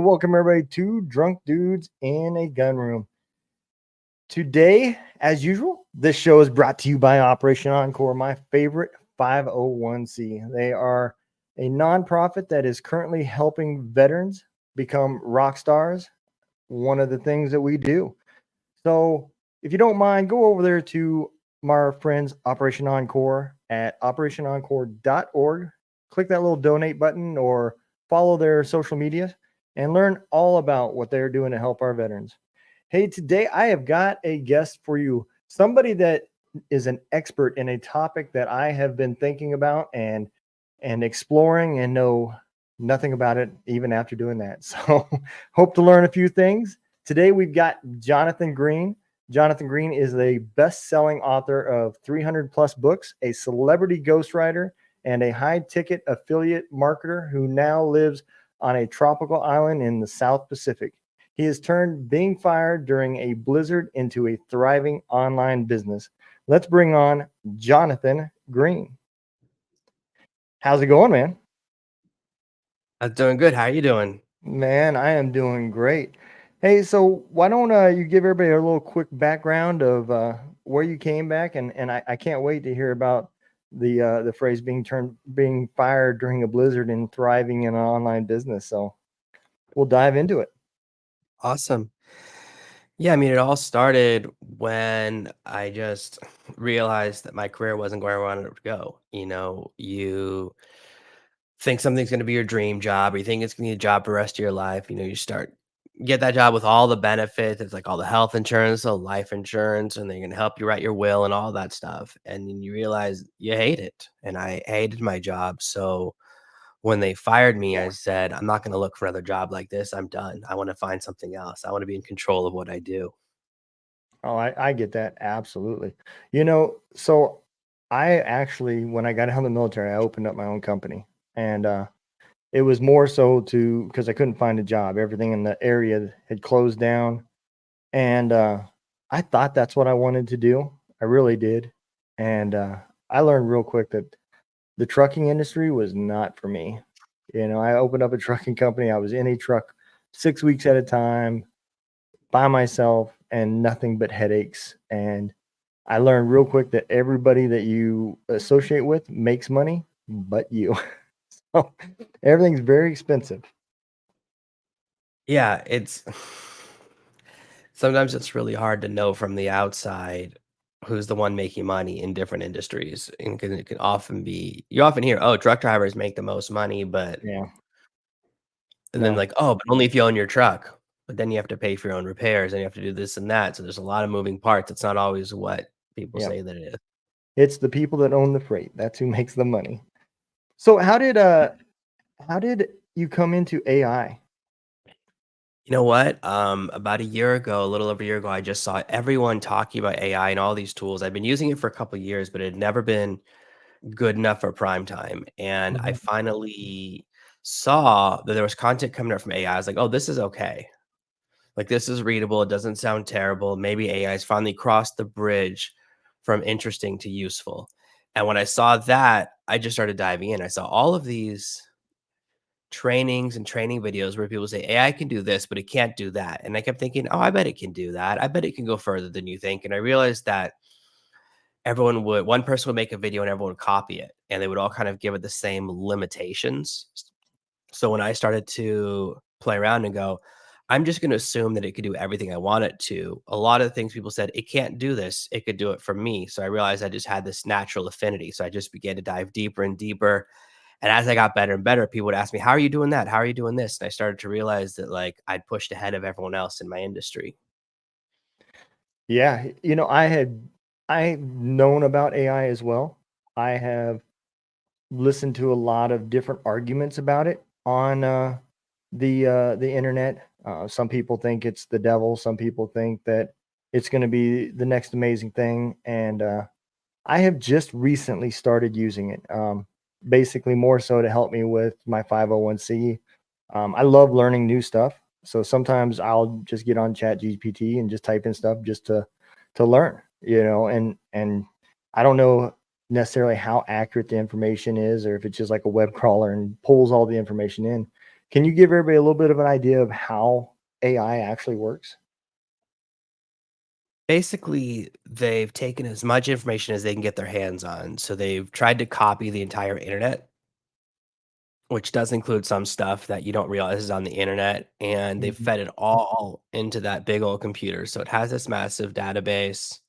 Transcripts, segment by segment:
welcome everybody to Drunk Dudes in a Gun Room. Today, as usual, this show is brought to you by Operation Encore, my favorite 501c. They are a nonprofit that is currently helping veterans become rock stars, one of the things that we do. So, if you don't mind, go over there to my friends Operation Encore at operationencore.org. Click that little donate button or follow their social media and learn all about what they're doing to help our veterans. Hey, today I have got a guest for you, somebody that is an expert in a topic that I have been thinking about and exploring and know nothing about it even after doing that. So, hope to learn a few things. Today we've got Jonathan Green. Jonathan Green is a best-selling author of 300 plus books, a celebrity ghostwriter, and a high-ticket affiliate marketer who now lives on a tropical island in the South Pacific. He has turned being fired during a blizzard into a thriving online business. Let's bring on Jonathan Green. How's it going, man? I'm doing good. How are you doing? Man, I am doing great. Hey, so why don't you give everybody a little quick background of where you came back, and I can't wait to hear about the phrase being fired during a blizzard and thriving in an online business. So we'll dive into it. Awesome. Yeah, I mean, it all started when I just realized that my career wasn't where I wanted it to go. You think something's going to be your dream job, or you think it's going to be a job for the rest of your life. You start get that job with all the benefits. It's like all the health insurance, the life insurance, and they're going to help you write your will and all that stuff. And then you realize you hate it. And I hated my job. So when they fired me, I said, I'm not going to look for another job like this. I'm done. I want to find something else. I want to be in control of what I do. Oh, I get that absolutely. So I actually, when I got out of the military, I opened up my own company, and it was more so to because I couldn't find a job. Everything in the area had closed down, and I thought that's what I wanted to do. I really did, and I learned real quick that the trucking industry was not for me. I opened up a trucking company. I was in a truck 6 weeks at a time by myself and nothing but headaches. And I learned real quick that everybody that you associate with makes money, but you. So everything's very expensive. Yeah, it's sometimes it's really hard to know from the outside who's the one making money in different industries. And 'cause it can often be you often hear, oh, truck drivers make the most money, but Yeah. and then No. like, oh, but only if you own your truck. But then you have to pay for your own repairs and you have to do this and that. So there's a lot of moving parts. It's not always what people Yeah. say that it is. It's the people that own the freight. That's who makes the money. So how did you come into AI? You know what? About a year ago, a little over a year ago, I just saw everyone talking about AI and all these tools. I've been using it for a couple years, but it had never been good enough for prime time. And I Mhm. finally saw that there was content coming out from AI. I was like, oh, this is okay. Like this is readable. It doesn't sound terrible. Maybe AI's finally crossed the bridge from interesting to useful. And when I saw that, I just started diving in. I saw all of these trainings and training videos where people say AI can do this, but it can't do that. And I kept thinking, oh, I bet it can do that. I bet it can go further than you think. And I realized that one person would make a video and everyone would copy it and they would all kind of give it the same limitations. So when I started to play around and go, I'm just going to assume that it could do everything I want it to. A lot of the things people said, it can't do this. It could do it for me. So I realized I just had this natural affinity. So I just began to dive deeper and deeper. And as I got better and better, people would ask me, how are you doing that? How are you doing this? And I started to realize that like I'd pushed ahead of everyone else in my industry. Yeah, I've known about AI as well. I have listened to a lot of different arguments about it on the internet. Some people think it's the devil. Some people think that it's going to be the next amazing thing. And I have just recently started using it, basically more so to help me with my 501c. I love learning new stuff. So sometimes I'll just get on Chat GPT and just type in stuff just to learn, and I don't know necessarily how accurate the information is or if it's just like a web crawler and pulls all the information in. Can you give everybody a little bit of an idea of how AI actually works? Basically, they've taken as much information as they can get their hands on. So they've tried to copy the entire internet, which does include some stuff that you don't realize is on the internet, and they've Mhm. fed it all into that big old computer. So it has this massive database,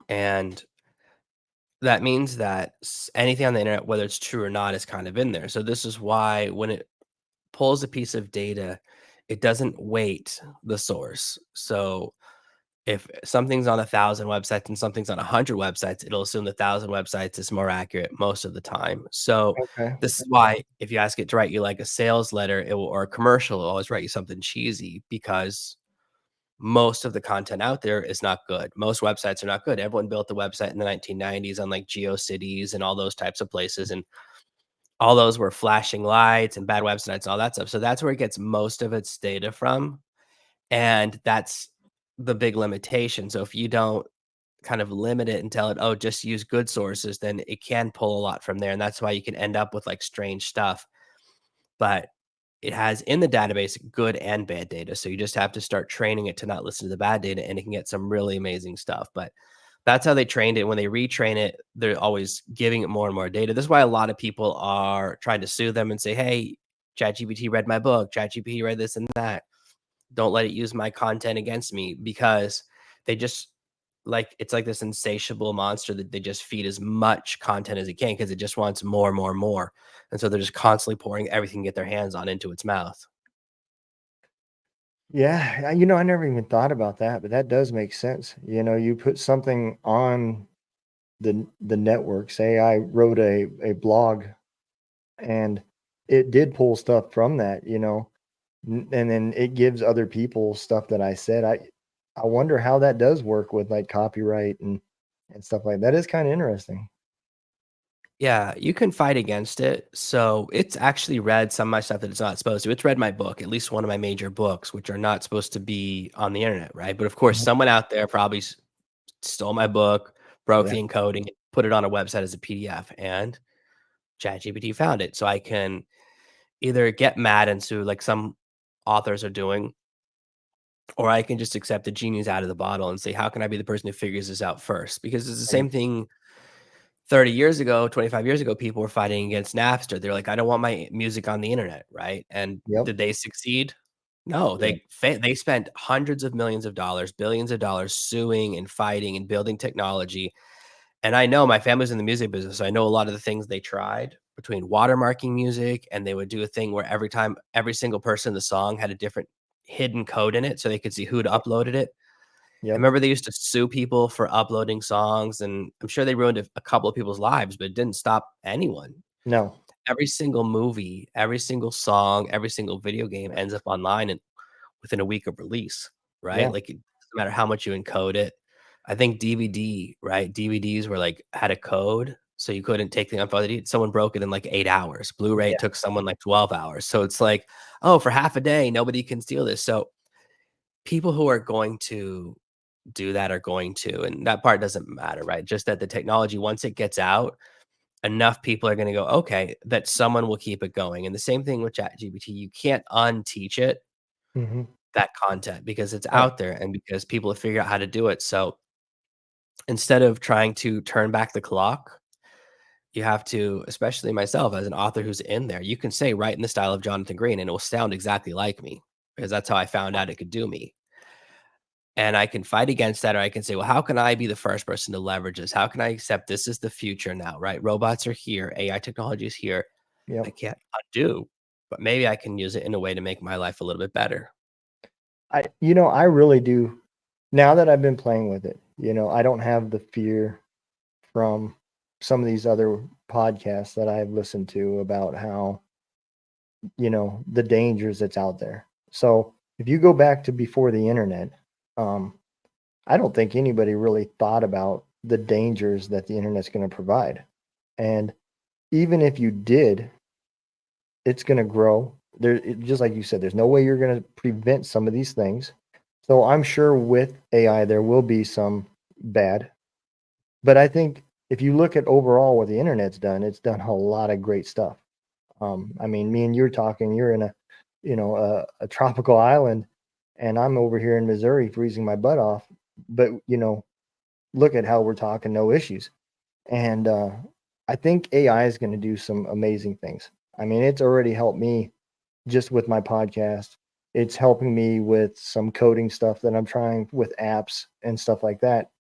and that means that anything on the internet, whether it's true or not, is kind of in there. So this is why when it pulls a piece of data, it doesn't weight the source. So if something's on 1,000 websites and something's on 100 websites, it'll assume the 1,000 websites is more accurate most of the time. So Okay. this is why if you ask it to write you like a sales letter, it will, or a commercial, it'll always write you something cheesy because most of the content out there is not good. Most websites are not good. Everyone built the website in the 1990s on like GeoCities and all those types of places, and all those were flashing lights and bad websites, all that stuff. So that's where it gets most of its data from, and that's the big limitation. So if you don't kind of limit it and tell it, "Oh, just use good sources," then it can pull a lot from there, and that's why you can end up with, like, strange stuff. But it has in the database good and bad data, so you just have to start training it to not listen to the bad data, and it can get some really amazing stuff. But that's how they trained it. When they retrain it, they're always giving it more and more data. This is why a lot of people are trying to sue them and say, "Hey, ChatGPT read my book. ChatGPT read this and that. Don't let it use my content against me," because they just like it's like this insatiable monster that they just feed as much content as it can because it just wants more, more, more. And so they're just constantly pouring everything to get their hands on into its mouth. Yeah, I never even thought about that, but that does make sense. You put something on the network. Say I wrote a blog and it did pull stuff from that, and then it gives other people stuff that I said. I wonder how that does work with like copyright and stuff like that. That is kind of interesting. Yeah, you can fight against it. So it's actually read some of my stuff that it's not supposed to. It's read my book, at least one of my major books, which are not supposed to be on the internet, right? But of course, Mhm. someone out there probably stole my book, broke Yeah. the encoding, put it on a website as a PDF, and ChatGPT found it. So I can either get mad and sue like some authors are doing, or I can just accept the genie's out of the bottle and say, how can I be the person who figures this out first? Because it's the Right. same thing 30 years ago, 25 years ago, people were fighting against Napster. They're like, I don't want my music on the internet, right? And Yep. did they succeed? No, Yeah. they spent hundreds of millions of dollars, billions of dollars suing and fighting and building technology. And I know my family's in the music business, so I know a lot of the things they tried between watermarking music, and they would do a thing where every time every single person in the song had a different hidden code in it so they could see who'd uploaded it. I Yep. remember they used to sue people for uploading songs, and I'm sure they ruined a couple of people's lives, but it didn't stop anyone. No. Every single movie, every single song, every single video game ends up online and within a week of release, right? Yeah. Like, it doesn't matter how much you encode it. I think DVD, right? DVDs were like had a code, so you couldn't take the unfolded. Someone broke it in like 8 hours. Blu-ray Yeah. it took someone like 12 hours. So it's like, oh, for half a day, nobody can steal this. So people who are going to do that are going to, and that part doesn't matter, right? Just that the technology, once it gets out, enough people are going to go, okay, that someone will keep it going. And the same thing with ChatGPT, you can't unteach it Hmm. that content because it's Right. out there and because people have figured out how to do it. So instead of trying to turn back the clock, you have to, especially myself as an author who's in there, you can say, write in the style of Jonathan Green, and it will sound exactly like me because that's how I found out it could do me. And I can fight against that, or I can say, well, how can I be the first person to leverage this? How can I accept this is the future now, right? Robots are here, AI technology is here. I Yep. can't undo, but maybe I can use it in a way to make my life a little bit better. I really do. Now that I've been playing with it, I don't have the fear from some of these other podcasts that I've listened to about how, the dangers that's out there. So if you go back to before the internet, um, I don't think anybody really thought about the dangers that the internet's going to provide. And even if you did, it's going to grow. Just like you said, there's no way you're going to prevent some of these things. So I'm sure with AI, there will be some bad. But I think if you look at overall what the internet's done, it's done a lot of great stuff. I mean, me and you're talking, you're in a, a tropical island, and I'm over here in Missouri freezing my butt off. But, look at how we're talking, no issues. And I think AI is going to do some amazing things. I mean, it's already helped me just with my podcast. It's helping me with some coding stuff that I'm trying with apps and stuff like that.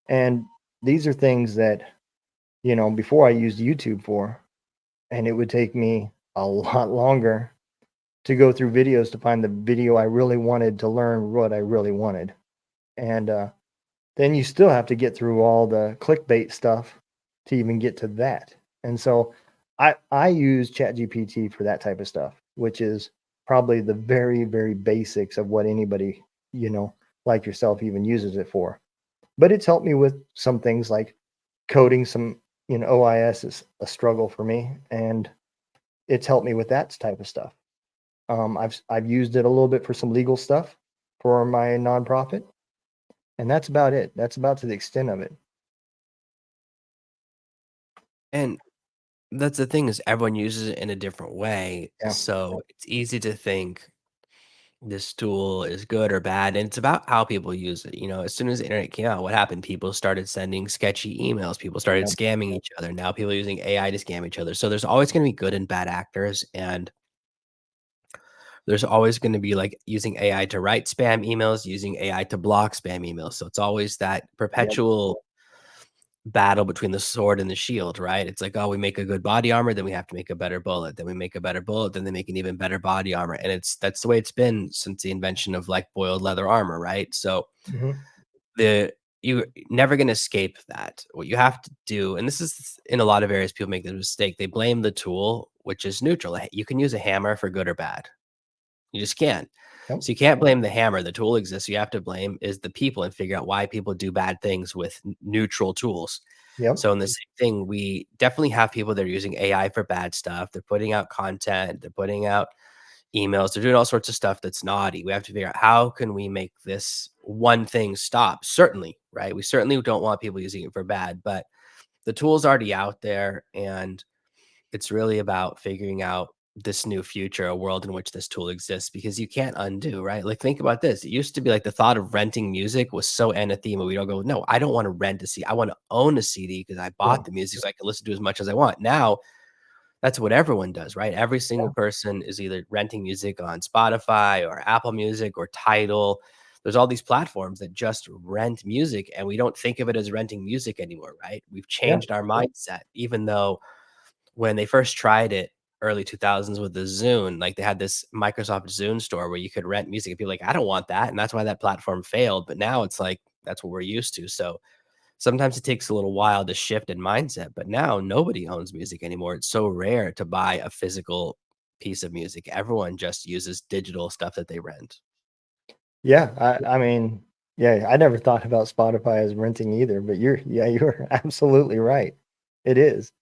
And these are things that, before I used YouTube for, and it would take me a lot longer to go through videos to find the video I really wanted to learn what I really wanted. And then you still have to get through all the clickbait stuff to even get to that. And so I use ChatGPT for that type of stuff, which is probably the very, very basics of what anybody, you know, like yourself even uses it for. But it's helped me with some things like coding some, OIS is a struggle for me, and it's helped me with that type of stuff. I've used it a little bit for some legal stuff for my nonprofit, and that's about it. That's about to the extent of it. And that's the thing is everyone uses it in a different way. Yeah, So it's easy to think this tool is good or bad. And it's about how people use it. As soon as the internet came out, what happened? People started sending sketchy emails. People started yeah, scamming each other. Now people are using AI to scam each other. So there's always going to be good and bad actors. And there's always going to be like using AI to write spam emails, using AI to block spam emails. So it's always that yep, perpetual battle between the sword and the shield, right? It's like, oh, we make a good body armor, then we have to make a better bullet. Then we make a better bullet, then they make an even better body armor. And that's the way it's been since the invention of like boiled leather armor, right? So hmm, the you're never gonna escape that. What you have to do, and this is in a lot of areas, people make the mistake. They blame the tool, which is neutral. You can use a hammer for good or bad. You just can't. yep, So you can't blame the hammer. The tool exists. You have to blame is the people and figure out why people do bad things with neutral tools. yep, So in the same thing, we definitely have people that are using AI for bad stuff. They're putting out content, they're putting out emails, they're doing all sorts of stuff that's naughty. We have to figure out how can we make this one thing stop? Certainly, right? We certainly don't want people using it for bad, but the tool's already out there and it's really about figuring out this new future, a world in which this tool exists because you can't undo, right? Like think about this. It used to be like the thought of renting music was so anathema. We don't go, no, I don't want to rent a CD. I want to own a CD because I yeah, bought the music so I can listen to as much as I want. Now that's what everyone does, right? Every single yeah, person is either renting music on Spotify or Apple Music or Tidal. There's all these platforms that just rent music and we don't think of it as renting music anymore, right? We've yeah, changed our mindset, even though when they first tried it early 2000s with the Zune, like they had this Microsoft Zune store where you could rent music and people like, I don't want that. And that's why that platform failed. But now it's like, that's what we're used to. So sometimes it takes a little while to shift in mindset, but now nobody owns music anymore. It's so rare to buy a physical piece of music. Everyone just uses digital stuff that they rent. yeah. I mean, yeah, I never thought about Spotify as renting either, but you're absolutely right. It is.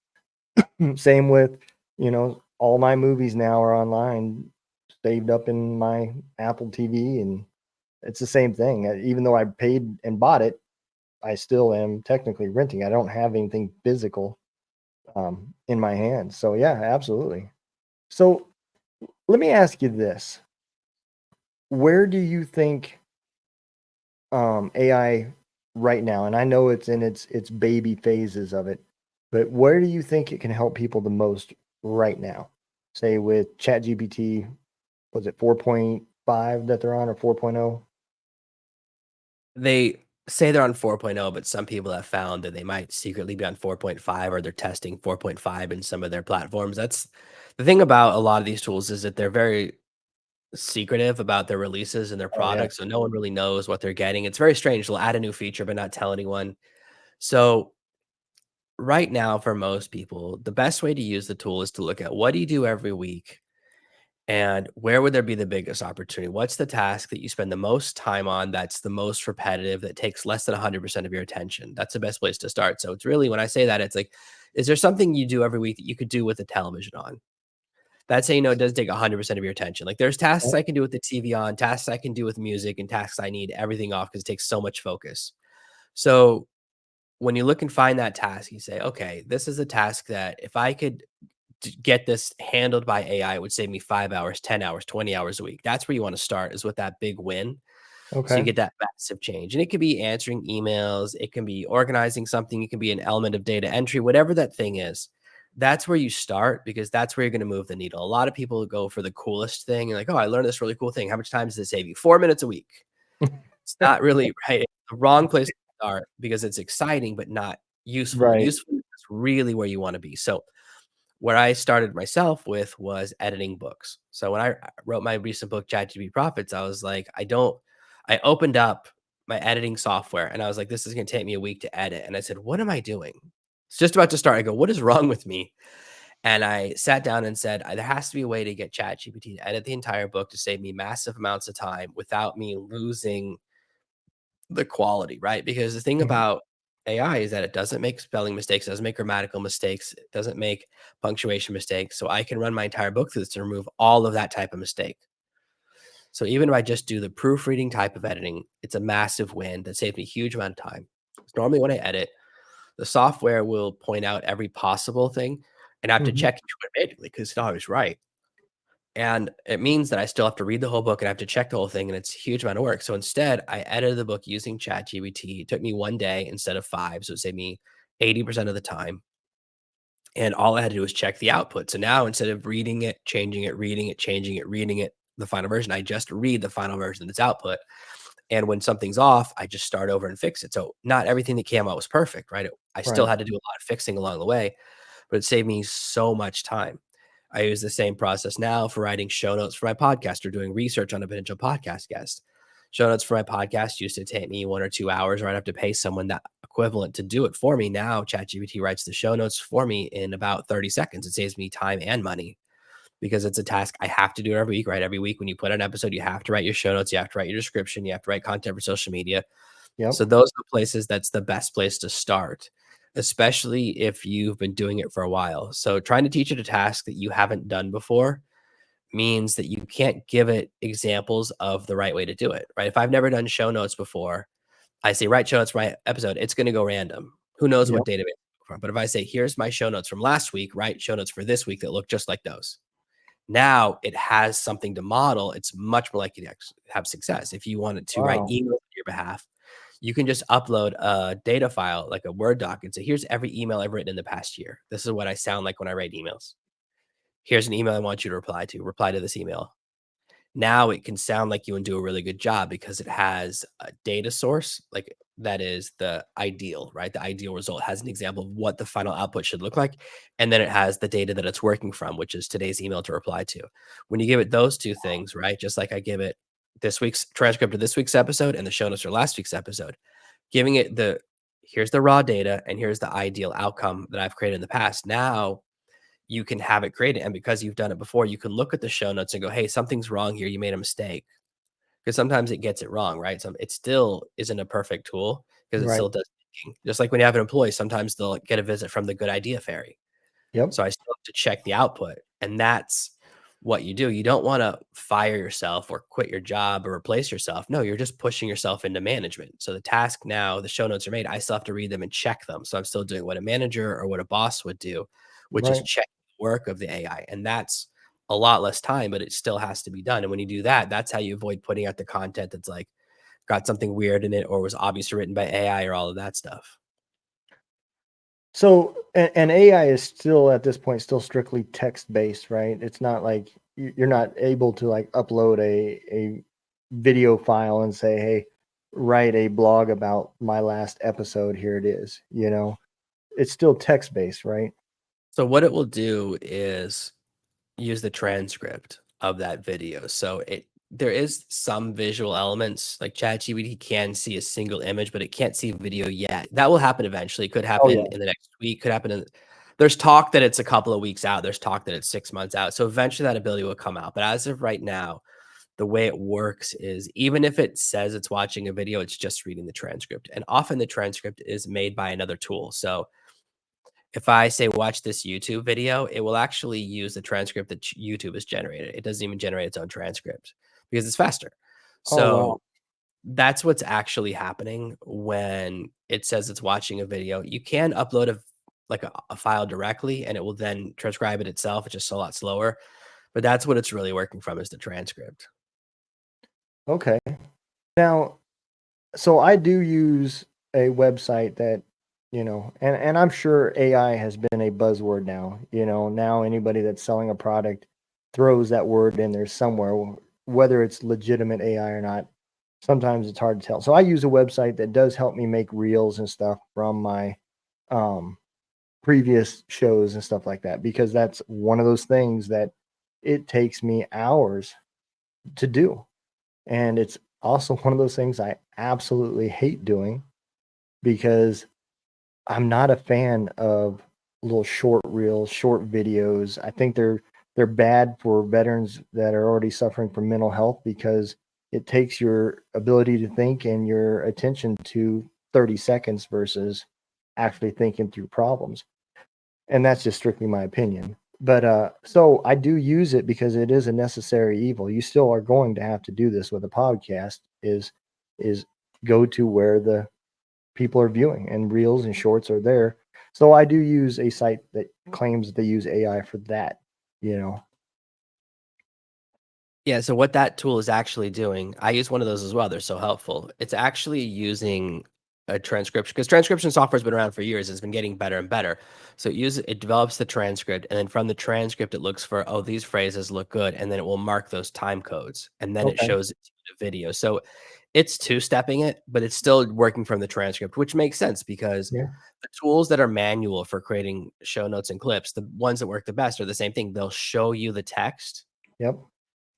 Same with, all my movies now are online, saved up in my Apple TV, and it's the same thing. Even though I paid and bought it, I still am technically renting. I don't have anything physical in my hands. So yeah, absolutely. So let me ask you this: where do you think AI right now? And I know it's in its baby phases of it, but where do you think it can help people the most right now? Say with ChatGPT, was it 4.5 that they're on or 4.0? They say they're on 4.0, but some people have found that they might secretly be on 4.5 or they're testing 4.5 in some of their platforms. That's the thing about a lot of these tools is that they're very secretive about their releases and their Oh yeah. products. So no one really knows what they're getting. It's very strange. They'll add a new feature, but not tell anyone. So right now, for most people, the best way to use the tool is to look at what do you do every week and where would there be the biggest opportunity? What's the task that you spend the most time on that's the most repetitive, that takes less than 100% of your attention? That's the best place to start. So it's really, when I say that, it's like, is there something you do every week that you could do with the television on? That's how you know it doesn't take 100% of your attention. Like there's tasks Yep. I can do with the TV on, tasks I can do with music, and tasks I need everything off because it takes so much focus. So when you look and find that task, you say, okay, this is a task that if I could get this handled by AI, it would save me 5 hours, 10 hours, 20 hours a week. That's where you want to start, is with that big win. So you Okay. get that massive change. And it could be answering emails, it can be organizing something, it can be an element of data entry, whatever that thing is. That's where you start, because that's where you're going to move the needle. A lot of people go for the coolest thing and like, oh, I learned this really cool thing. How much time does it save you? 4 minutes a week. It's not really right. It's the wrong place to start, because it's exciting, but not useful. Right. Useful is really where you want to be. So where I started myself with was editing books. So when I wrote my recent book, ChatGPT Profits, I was like, I opened up my editing software and I was like, this is going to take me a week to edit. And I said, what am I doing? It's just about to start. I go, what is wrong with me? And I sat down and said, there has to be a way to get ChatGPT to edit the entire book to save me massive amounts of time without me losing the quality, right? Because the thing Mhm. about AI is that it doesn't make spelling mistakes, it doesn't make grammatical mistakes, it doesn't make punctuation mistakes. So I can run my entire book through this to remove all of that type of mistake. So even if I just do the proofreading type of editing, it's a massive win that saves me a huge amount of time. Normally, when I edit, the software will point out every possible thing, and I have to Mhm. check each one manually because it's not always right. And it means that I still have to read the whole book and I have to check the whole thing, and it's a huge amount of work. So instead, I edited the book using ChatGPT. It took me 1 day instead of 5, so it saved me 80% of the time. And all I had to do was check the output. So now instead of reading it, changing it, reading it, changing it, reading it, the final version, I just read the final version that's output. And when something's off, I just start over and fix it. So not everything that came out was perfect, right? I still Right. had to do a lot of fixing along the way, but it saved me so much time. I use the same process now for writing show notes for my podcast or doing research on a potential podcast guest. Show notes for my podcast used to take me 1 or 2 hours, or I'd have to pay someone that equivalent to do it for me. Now, ChatGPT writes the show notes for me in about 30 seconds. It saves me time and money, because it's a task I have to do every week, right? Every week when you put an episode, you have to write your show notes, you have to write your description, you have to write content for social media. Yep. So those are the places that's the best place to start, especially if you've been doing it for a while. So trying to teach it a task that you haven't done before means that you can't give it examples of the right way to do it, right? If I've never done show notes before, I say, write show notes for my episode, it's going to go random. Who knows what Yep. database? From. But if I say, here's my show notes from last week, write show notes for this week that look just like those. Now it has something to model. It's much more likely to have success. If you wanted to write Wow. emails on your behalf, you can just upload a data file, like a Word doc, and say, here's every email I've written in the past year. This is what I sound like when I write emails. Here's an email I want you to reply to. Reply to this email. Now it can sound like you and do a really good job, because it has a data source, like that is the ideal, right? The ideal result has an example of what the final output should look like. And then it has the data that it's working from, which is today's email to reply to. When you give it those two things, right? Just like I give it this week's transcript of this week's episode and the show notes for last week's episode, giving it here's the raw data and here's the ideal outcome that I've created in the past. Now you can have it created. And because you've done it before, you can look at the show notes and go, hey, something's wrong here. You made a mistake. Because sometimes it gets it wrong, right? It still isn't a perfect tool, because it Right. still does thinking. Just like when you have an employee, sometimes they'll get a visit from the good idea fairy. Yep. So I still have to check the output. And that's what you do. You don't want to fire yourself or quit your job or replace yourself. No, you're just pushing yourself into management. So the task now, the show notes are made. I still have to read them and check them. So I'm still doing what a manager or what a boss would do, which is Right. check the work of the AI. And that's a lot less time, but it still has to be done. And when you do that, that's how you avoid putting out the content that's like got something weird in it or was obviously written by AI or all of that stuff. So, and AI is still at this point still strictly text based, right? It's not like you're not able to like upload a video file and say, "Hey, write a blog about my last episode. Here it is." It's still text based, right? So what it will do is use the transcript of that video. So there is some visual elements, like ChatGPT can see a single image, but it can't see video yet. That will happen eventually. It could Oh happen yeah. in the next week, could happen there's talk that it's a couple of weeks out. There's talk that it's 6 months out. So eventually that ability will come out. But as of right now, the way it works is even if it says it's watching a video, it's just reading the transcript. And often the transcript is made by another tool. So if I say watch this YouTube video, it will actually use the transcript that YouTube has generated. It doesn't even generate its own transcript because it's faster. Oh wow. So that's what's actually happening when it says it's watching a video. You can upload like a file directly, and it will then transcribe it itself. It's just a lot slower, but that's what it's really working from is the transcript. Okay. Now, so I do use a website that, and I'm sure AI has been a buzzword now. Now anybody that's selling a product throws that word in there somewhere, whether it's legitimate AI or not. Sometimes it's hard to tell. So I use a website that does help me make reels and stuff from my um, previous shows and stuff like that, because that's one of those things that it takes me hours to do. And it's also one of those things I absolutely hate doing because I'm not a fan of little short reels, short videos. I think they're bad for veterans that are already suffering from mental health because it takes your ability to think and your attention to 30 seconds versus actually thinking through problems. And that's just strictly my opinion. But so I do use it because it is a necessary evil. You still are going to have to do this with a podcast is go to where the people are viewing, and reels and shorts are there. So I do use a site that claims they use AI for that, you know. Yeah, so what that tool is actually doing, I use one of those as well. They're so helpful. It's actually using a transcription because transcription software has been around for years. It's been getting better and better. So it develops the transcript, and then from the transcript, it looks for, oh, these phrases look good, and then it will mark those time codes, and then it Okay. shows it to the video. So it's two-stepping it, but it's still working from the transcript, which makes sense because Yeah. the tools that are manual for creating show notes and clips, the ones that work the best are the same thing. They'll show you the text Yep.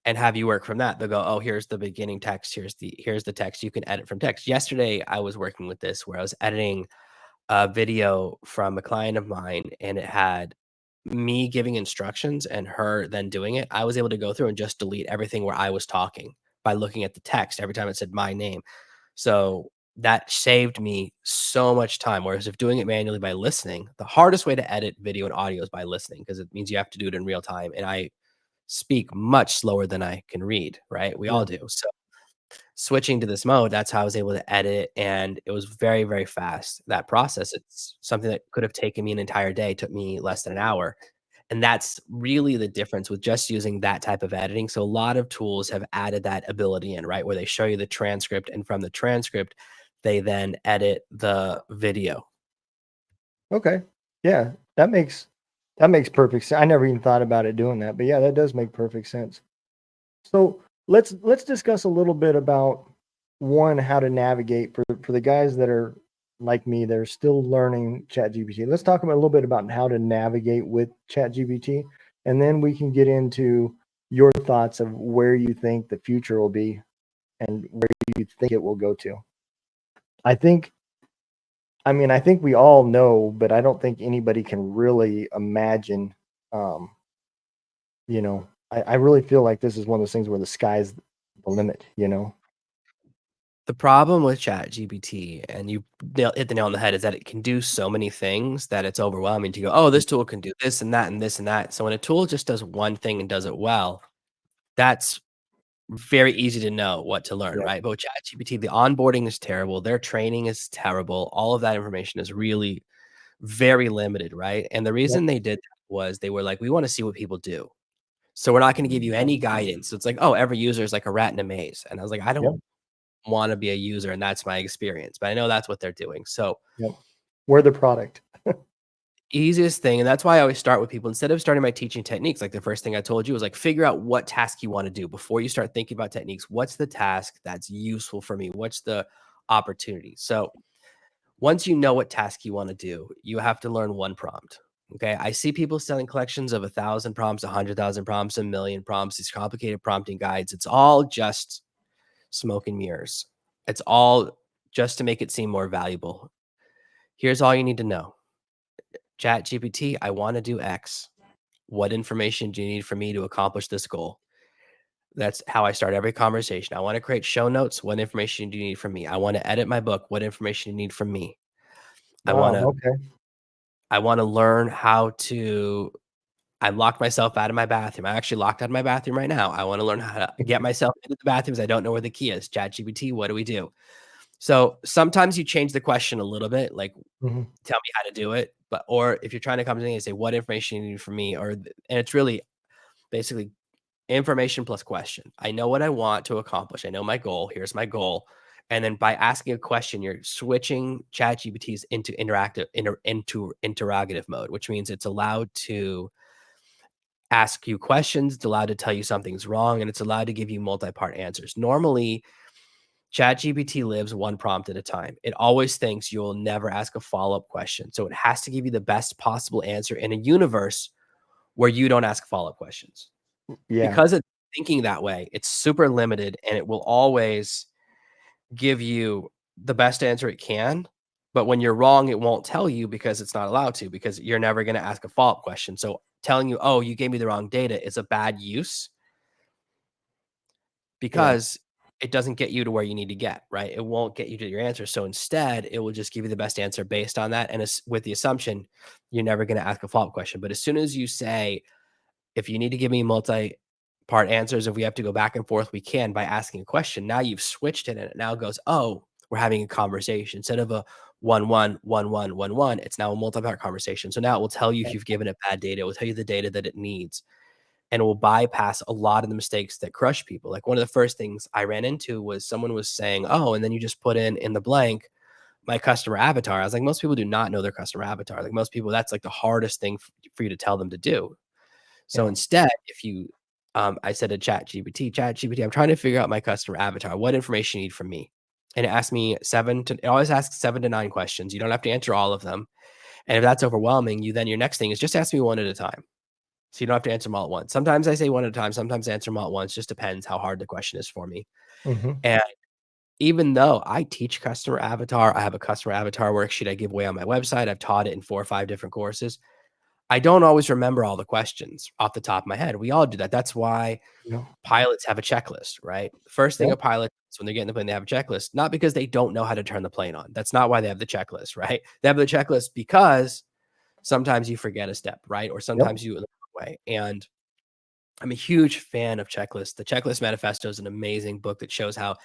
and have you work from that. They'll go, "Oh, here's the beginning text. Here's the text you can edit from text." Yesterday, I was working with this where I was editing a video from a client of mine, and it had me giving instructions and her then doing it. I was able to go through and just delete everything where I was talking by looking at the text every time it said my name. So that saved me so much time. Whereas if doing it manually by listening, the hardest way to edit video and audio is by listening because it means you have to do it in real time. And I speak much slower than I can read, right? We all Yeah. do. So switching to this mode, that's how I was able to edit, and it was very, very fast. That process, it's something that could have taken me an entire day, took me less than an hour. And that's really the difference with just using that type of editing. So a lot of tools have added that ability in, right? Where they show you the transcript, and from the transcript, they then edit the video. Okay. Yeah. That makes perfect sense. I never even thought about it doing that. But yeah, that does make perfect sense. So let's discuss a little bit about one, how to navigate for the guys that are like me, they're still learning ChatGPT. Let's talk about a little bit about how to navigate with ChatGPT, and then we can get into your thoughts of where you think the future will be and where you think it will go to. I think, I think we all know, but I don't think anybody can really imagine. Um, I really feel like this is one of those things where the sky's the limit. The problem with ChatGPT, and you hit the nail on the head, is that it can do so many things that it's overwhelming to go, "Oh, this tool can do this and that and this and that." So when a tool just does one thing and does it well, that's very easy to know what to learn, Yep. right? But with ChatGPT, the onboarding is terrible, their training is terrible, all of that information is really very limited, right? And the Yep. reason they did that was they were like, "We wanna see what people do. So we're not gonna give you any guidance." So it's like, "Oh, every user is like a rat in a maze." And I was like, "I Yep. don't wanna be a user, and that's my experience." But I know that's what they're doing. So Yep. We're the product. easiest thing, and that's why I always start with people instead of starting my teaching techniques, like the first thing I told you was like figure out what task you want to do before you start thinking about techniques. What's the task that's useful for me? What's the opportunity? So once you know what task you want to do, you have to learn one prompt. Okay. I see people selling collections of 1,000 prompts, 100,000 prompts, a million prompts, these complicated prompting guides. It's all just smoke and mirrors. It's all just to make it seem more valuable. Here's all you need to know. Chat GPT, I want to do X. What information do you need from me to accomplish this goal? That's how I start every conversation. I want to create show notes. What information do you need from me? I want to edit my book. What information do you need from me? I want Wow. to Okay. I want to learn how to I locked myself out of my bathroom. I actually locked out of my bathroom right now. I want to learn how to get myself into the bathrooms. I don't know where the key is. ChatGPT, what do we do? So sometimes you change the question a little bit, like Mhm. tell me how to do it. But or if you're trying to come to me and say, what information you need from me, and it's really basically information plus question. I know what I want to accomplish. I know my goal. Here's my goal. And then by asking a question, you're switching ChatGPT's into interrogative mode, which means it's allowed to ask you questions, it's allowed to tell you something's wrong, and it's allowed to give you multi-part answers. Normally, ChatGPT lives one prompt at a time. It always thinks you'll never ask a follow-up question. So it has to give you the best possible answer in a universe where you don't ask follow-up questions. Yeah. Because it's thinking that way, it's super limited and it will always give you the best answer it can. But when you're wrong, it won't tell you because it's not allowed to, because you're never going to ask a follow-up question. So telling you, oh, you gave me the wrong data is a bad use Yeah. because it doesn't get you to where you need to get, right? It won't get you to your answer. So instead, it will just give you the best answer based on that. And it's with the assumption you're never going to ask a follow-up question. But as soon as you say, if you need to give me multi-part answers, if we have to go back and forth, we can by asking a question. Now you've switched it and it now goes, oh, we're having a conversation. Instead of a 1-1-1-1-1-1, it's now a multi-part conversation. So now it will tell you if you've given it bad data. It will tell you the data that it needs. And it will bypass a lot of the mistakes that crush people. Like one of the first things I ran into was someone was saying, oh, and then you just put in the blank, my customer avatar. I was like, most people do not know their customer avatar. Like most people, that's like the hardest thing for you to tell them to do. So Yeah. instead, if you, I said to ChatGPT, I'm trying to figure out my customer avatar. What information you need from me? And it asked me it always asks 7 to 9 questions. You don't have to answer all of them. And if that's overwhelming, your next thing is just ask me one at a time. So you don't have to answer them all at once. Sometimes I say one at a time. Sometimes I answer them all at once. Just depends how hard the question is for me. Hmm. And even though I teach customer avatar, I have a customer avatar worksheet I give away on my website. I've taught it in 4 or 5 different courses. I don't always remember all the questions off the top of my head. We all do that. That's why Yeah. pilots have a checklist, right? First thing Yeah. a pilot does when they're getting the plane, they have a checklist, not because they don't know how to turn the plane on. That's not why they have the checklist, right? They have the checklist because sometimes you forget a step, right? Or Yep. sometimes you in the wrong way. And I'm a huge fan of checklists. The Checklist Manifesto is an amazing book that shows how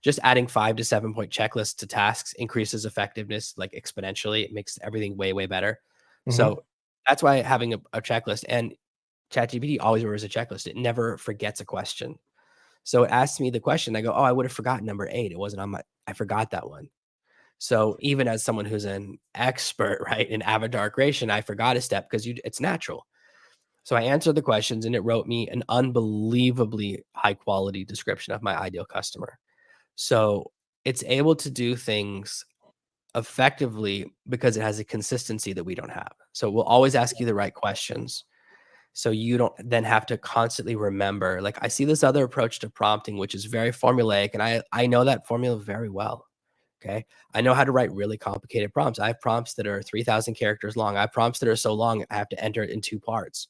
just adding 5 to 7 point checklists to tasks increases effectiveness like exponentially. It makes everything way, way better. Hmm. So that's why having a checklist, and ChatGPT always remembers a checklist. It never forgets a question. So it asks me the question. I go, oh, I would have forgotten number 8. It wasn't on I forgot that one. So even as someone who's an expert, right, in avatar creation, I forgot a step because it's natural. So I answered the questions and it wrote me an unbelievably high quality description of my ideal customer. So it's able to do things effectively because it has a consistency that we don't have. So we'll always ask you the right questions. So you don't then have to constantly remember. Like I see this other approach to prompting, which is very formulaic, and I know that formula very well. Okay. I know how to write really complicated prompts. I have prompts that are 3,000 characters long. I have prompts that are so long I have to enter it in 2 parts.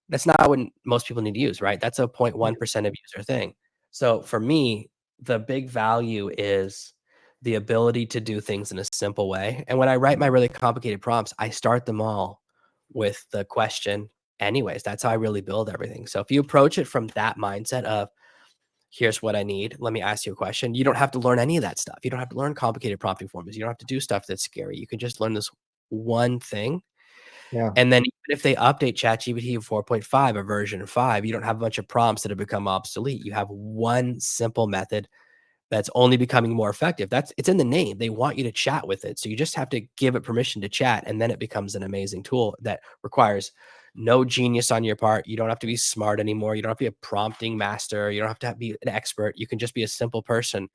That's not what most people need to use, right? That's a 0.1% of user thing. So for me, the big value is the ability to do things in a simple way. And when I write my really complicated prompts, I start them all with the question anyways. That's how I really build everything. So if you approach it from that mindset of, here's what I need, let me ask you a question, you don't have to learn any of that stuff. You don't have to learn complicated prompting formulas. You don't have to do stuff that's scary. You can just learn this one thing. Yeah. And then even if they update ChatGPT 4.5 or version 5, you don't have a bunch of prompts that have become obsolete. You have one simple method that's only becoming more effective. It's in the name. They want you to chat with it. So you just have to give it permission to chat, and then it becomes an amazing tool that requires no genius on your part. You don't have to be smart anymore. You don't have to be a prompting master. You don't have to be an expert. You can just be a simple person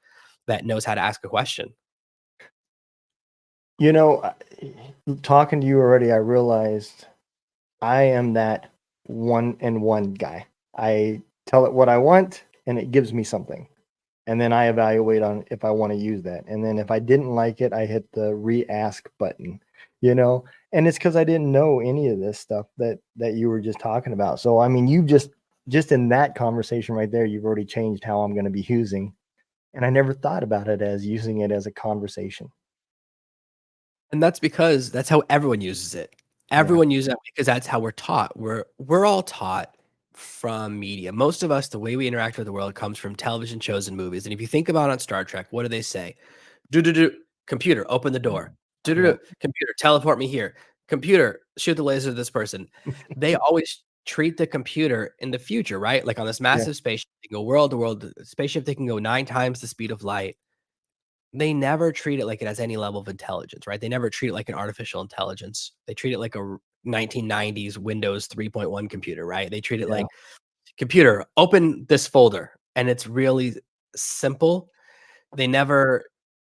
that knows how to ask a question. You know, talking to you already, I realized I am that one and one guy. I tell it what I want and it gives me something. And then I evaluate on if I want to use that. And then if I didn't like it, I hit the re-ask button, you know? And it's because I didn't know any of this stuff that you were just talking about. So I mean, you just in that conversation right there, you've already changed how I'm going to be using. And I never thought about it as using it as a conversation. And that's because that's how everyone uses it. Yeah. Everyone uses it because that's how we're taught. We're all taught from media. Most of us, the way we interact with the world comes from television shows and movies. And if you think about on Star Trek, what do they say? Do do do. Computer, open the door. Yeah. Computer, teleport me here. Computer, shoot the laser to this person. They always treat the computer in the future, right? Like on this Yeah. massive spaceship, they go world to world spaceship, they can go 9 times the speed of light. They never treat it like it has any level of intelligence, right? They never treat it like an artificial intelligence. They treat it like a 1990s Windows 3.1 computer, right? They treat it Yeah. like, computer, open this folder. And it's really simple. They never,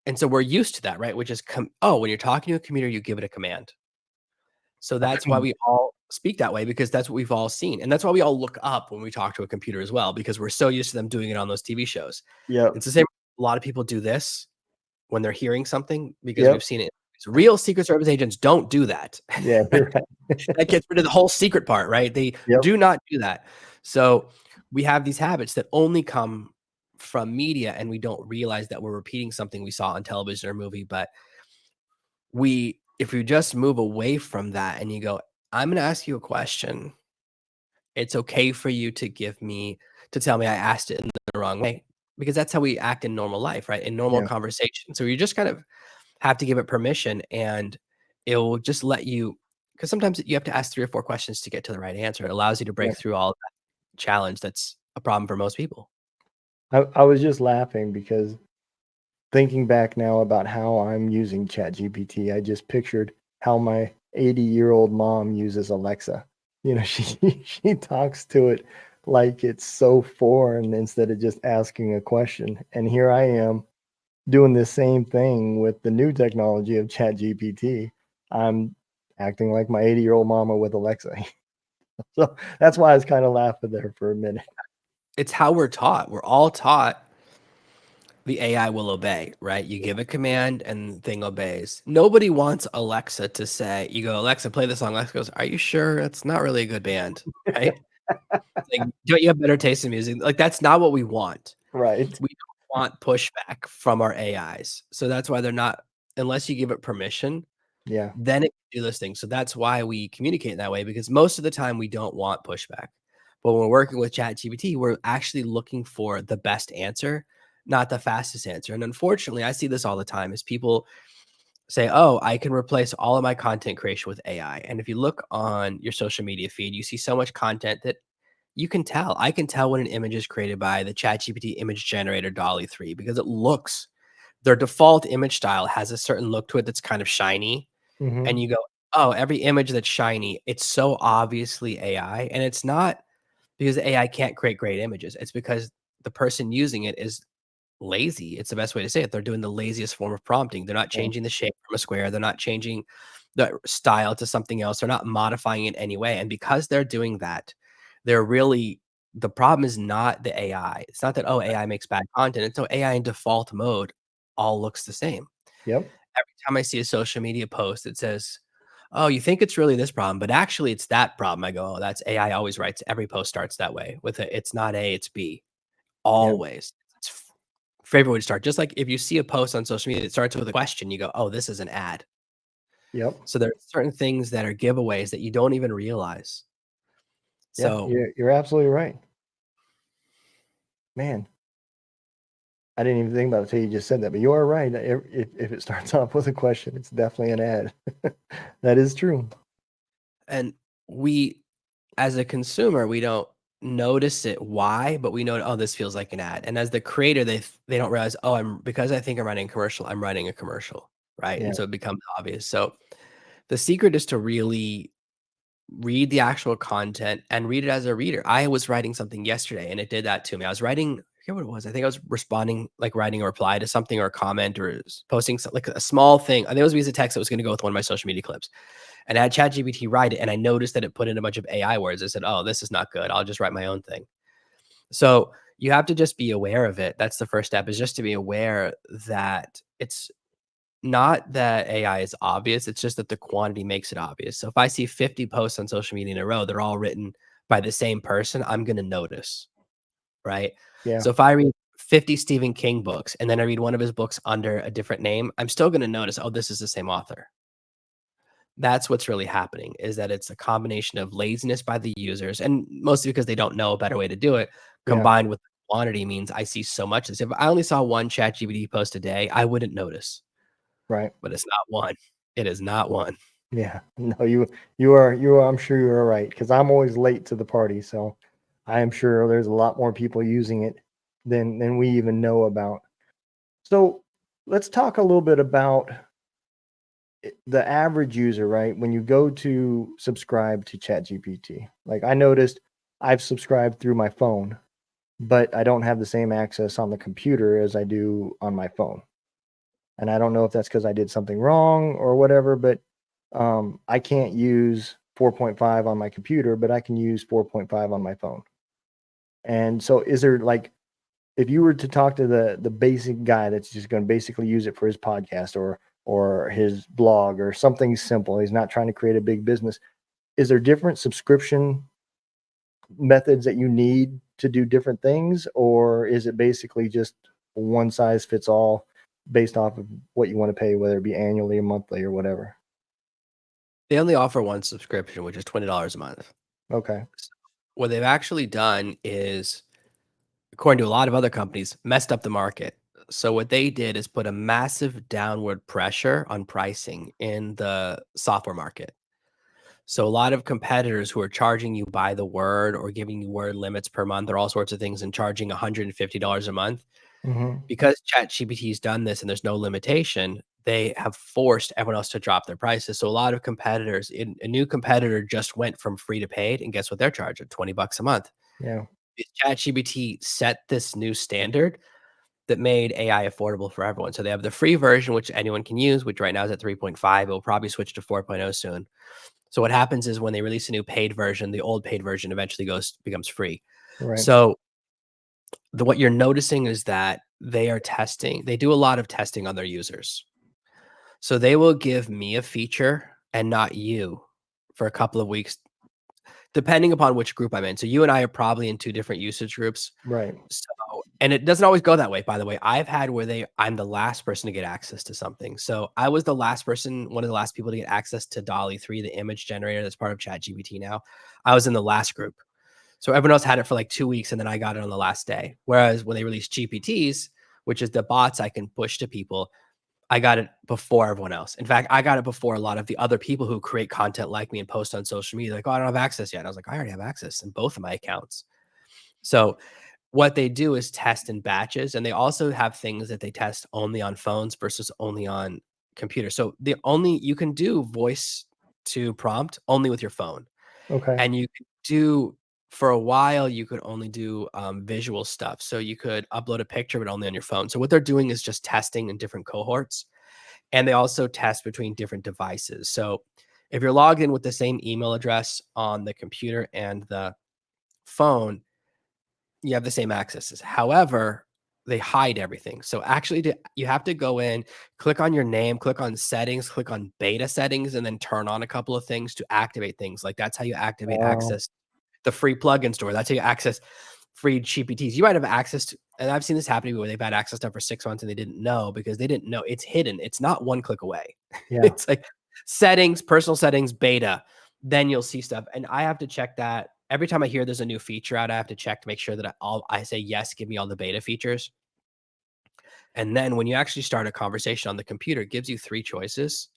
and so we're used to that, right? Which is, when you're talking to a computer, you give it a command. So that's why we all speak that way, because that's what we've all seen. And that's why we all look up when we talk to a computer as well, because we're so used to them doing it on those TV shows. Yep. It's the same. A lot of people do this when they're hearing something because Yep. we've seen it. Real Secret Service agents don't do that. Yeah. You're right. That gets rid of the whole secret part, right? They Yep. do not do that. So we have these habits that only come from media, and we don't realize that we're repeating something we saw on television or movie. But if you just move away from that and you go, I'm going to ask you a question. It's okay for you to tell me I asked it in the wrong way, because that's how we act in normal life, right? In normal Yeah. conversation. So you just kind of have to give it permission, and it will just let you, because sometimes you have to ask 3 or 4 questions to get to the right answer. It allows you to break Yeah. through all of that challenge that's a problem for most people. I was just laughing because thinking back now about how I'm using ChatGPT, I just pictured how my 80-year-old mom uses Alexa. You know, she talks to it like it's so foreign instead of just asking a question. And here I am doing the same thing with the new technology of ChatGPT. I'm acting like my 80-year-old mama with Alexa. So that's why I was kind of laughing there for a minute. It's how we're taught. We're all taught the AI will obey, right? You give a command and the thing obeys. Nobody wants Alexa to say, you go, Alexa, play this song. Alexa goes, are you sure? It's not really a good band, right? Like, don't you have better taste in music? Like, that's not what we want. Right. We don't want pushback from our AIs. So that's why they're not, unless you give it permission, Yeah. then it can do those things. So that's why we communicate in that way, because most of the time we don't want pushback. But when we're working with ChatGPT, we're actually looking for the best answer, not the fastest answer. And unfortunately, I see this all the time is people say, oh, I can replace all of my content creation with AI. And if you look on your social media feed, you see so much content that you can tell. I can tell when an image is created by the ChatGPT image generator Dolly 3, because their default image style has a certain look to it that's kind of shiny. Mm-hmm. And you go, oh, every image that's shiny, it's so obviously AI. And it's not because AI can't create great images. It's because the person using it is lazy. It's the best way to say it. They're doing the laziest form of prompting. They're not Yeah. changing the shape from a square. They're not changing the style to something else. They're not modifying it anyway. And because they're doing that, the problem is not the AI. It's not that, oh, AI makes bad content. It's no, AI in default mode all looks the same. Yep. Every time I see a social media post that says, oh, you think it's really this problem, but actually it's that problem. I go, oh, that's AI always writes. Every post starts that way with it's not A, it's B. Yep. Always. It's favorite way to start. Just like if you see a post on social media that starts with a question, you go, oh, this is an ad. Yep. So there are certain things that are giveaways that you don't even realize. Yeah. So You're absolutely right. Man, I didn't even think about it until you just said that, but you are right. If it starts off with a question, it's definitely an ad. That is true. and we as a consumer, we don't notice it why, but we know, oh, this feels like an ad. And as the creator, they don't realize, oh, because I think I'm running a commercial, I'm writing a commercial, right? Yeah. And so it becomes obvious. So the secret is to really read the actual content and read it as a reader. I was writing something yesterday and it did that to me. I was writing, I forget what it was. I think I was responding, like writing a reply to something or a comment or posting like a small thing. I think it was a piece of text that was going to go with one of my social media clips. And I had ChatGPT write it, and I noticed that it put in a bunch of AI words. I said, oh, this is not good. I'll just write my own thing. So you have to just be aware of it. That's the first step, is just to be aware that it's not that AI is obvious. It's just that the quantity makes it obvious. So if I see 50 posts on social media in a row, they're all written by the same person, I'm going to notice, right? Yeah. So if I read 50 Stephen King books and then I read one of his books under a different name, I'm still going to notice, oh, this is the same author. That's what's really happening, is that it's a combination of laziness by the users, and mostly because they don't know a better way to do it, Yeah. combined with quantity means I see so much. If I only saw one ChatGPT post a day, I wouldn't notice, Right. but it's not one. It is not one. Yeah, no, you are. I'm sure you are right because I'm always late to the party, so I am sure there's a lot more people using it than we even know about. So let's talk a little bit about the average user, right? When you go to subscribe to ChatGPT, like I noticed I've subscribed through my phone, but I don't have the same access on the computer as I do on my phone. And I don't know if that's because I did something wrong or whatever, but I can't use 4.5 on my computer, but I can use 4.5 on my phone. And so, is there like, if you were to talk to the basic guy that's just going to basically use it for his podcast or his blog or something simple, he's not trying to create a big business. Is there different subscription methods that you need to do different things, or is it basically just one size fits all based off of what you want to pay, whether it be annually or monthly or whatever? They only offer one subscription, which is $20 a month. Okay. So what they've actually done is, according to a lot of other companies, messed up the market. So what they did is put a massive downward pressure on pricing in the software market. So a lot of competitors who are charging you by the word or giving you word limits per month or all sorts of things and charging $150 a month, Hmm. because ChatGPT's done this and there's no limitation, they have forced everyone else to drop their prices. So a lot of competitors, a new competitor just went from free to paid, and guess what they're charging? $20 a month. Yeah. ChatGPT set this new standard that made AI affordable for everyone. So they have the free version, which anyone can use, which right now is at 3.5. It will probably switch to 4.0 soon. So what happens is when they release a new paid version, the old paid version eventually becomes free. Right. So what you're noticing is that they do a lot of testing on their users. So they will give me a feature and not you for a couple of weeks, depending upon which group I'm in. So you and I are probably in two different usage groups. Right. So, and it doesn't always go that way, by the way. I've had where I'm the last person to get access to something. So I was the last person, one of the last people to get access to Dolly 3, the image generator that's part of ChatGPT now. I was in the last group. So everyone else had it for like 2 weeks, and then I got it on the last day. Whereas when they released GPTs, which is the bots I can push to people, I got it before everyone else. In fact, I got it before a lot of the other people who create content like me and post on social media. Like, oh, I don't have access yet. And I was like, I already have access in both of my accounts. So what they do is test in batches, and they also have things that they test only on phones versus only on computers. So you can do voice to prompt only with your phone, Okay. and you could do for a while you could only do visual stuff. So you could upload a picture, but only on your phone. So what they're doing is just testing in different cohorts, and they also test between different devices. So if you're logged in with the same email address on the computer and the phone, you have the same accesses. However, they hide everything. So actually, you have to go in, click on your name, click on settings, click on beta settings, and then turn on a couple of things to activate things. Like that's how you activate Wow. access the free plugin store. That's how you access free GPTs. You might have access to, and I've seen this happening where they've had access to it for 6 months and they didn't know because they didn't know it's hidden. It's not one click away. Yeah. It's like settings, personal settings, beta. Then you'll see stuff. And I have to check that every time I hear there's a new feature out. I have to check to make sure that I say yes, give me all the beta features. And then when you actually start a conversation on the computer, it gives you three choices.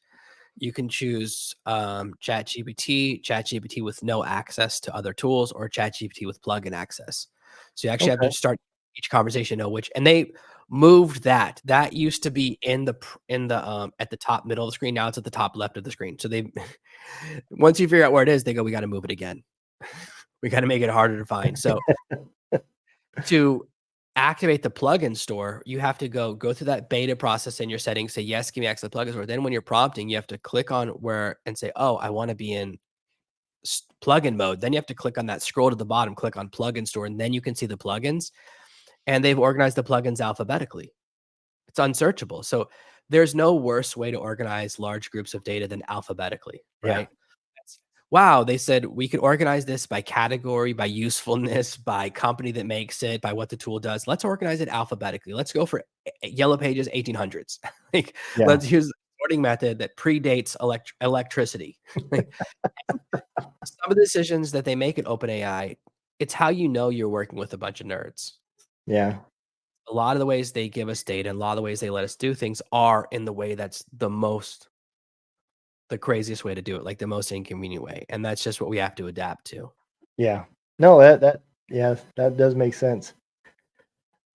You can choose ChatGPT with no access to other tools, or ChatGPT with plugin access. So you actually have Okay. to start each conversation, know which, and they moved that. That used to be in the at the top middle of the screen. Now it's at the top left of the screen. So they once you figure out where it is, they go, we got to move it again. We got to make it harder to find. So to activate the plugin store, you have to go through that beta process in your settings, say, yes, give me access to the plugin store. Then when you're prompting, you have to click on where and say, oh, I want to be in plugin mode. Then you have to click on that, scroll to the bottom, click on plugin store, and then you can see the plugins. And they've organized the plugins alphabetically. It's unsearchable. So there's no worse way to organize large groups of data than alphabetically, Yeah. right? Wow, they said we could organize this by category, by usefulness, by company that makes it, by what the tool does. Let's organize it alphabetically. Let's go for Yellow Pages 1800s. Like, Yeah. let's use a sorting method that predates electricity. Like, some of the decisions that they make at OpenAI, it's how you know you're working with a bunch of nerds. Yeah. A lot of the ways they give us data and a lot of the ways they let us do things are in the way that's the most the craziest way to do it, like the most inconvenient way. And that's just what we have to adapt to. Yeah. No, that yeah, that does make sense.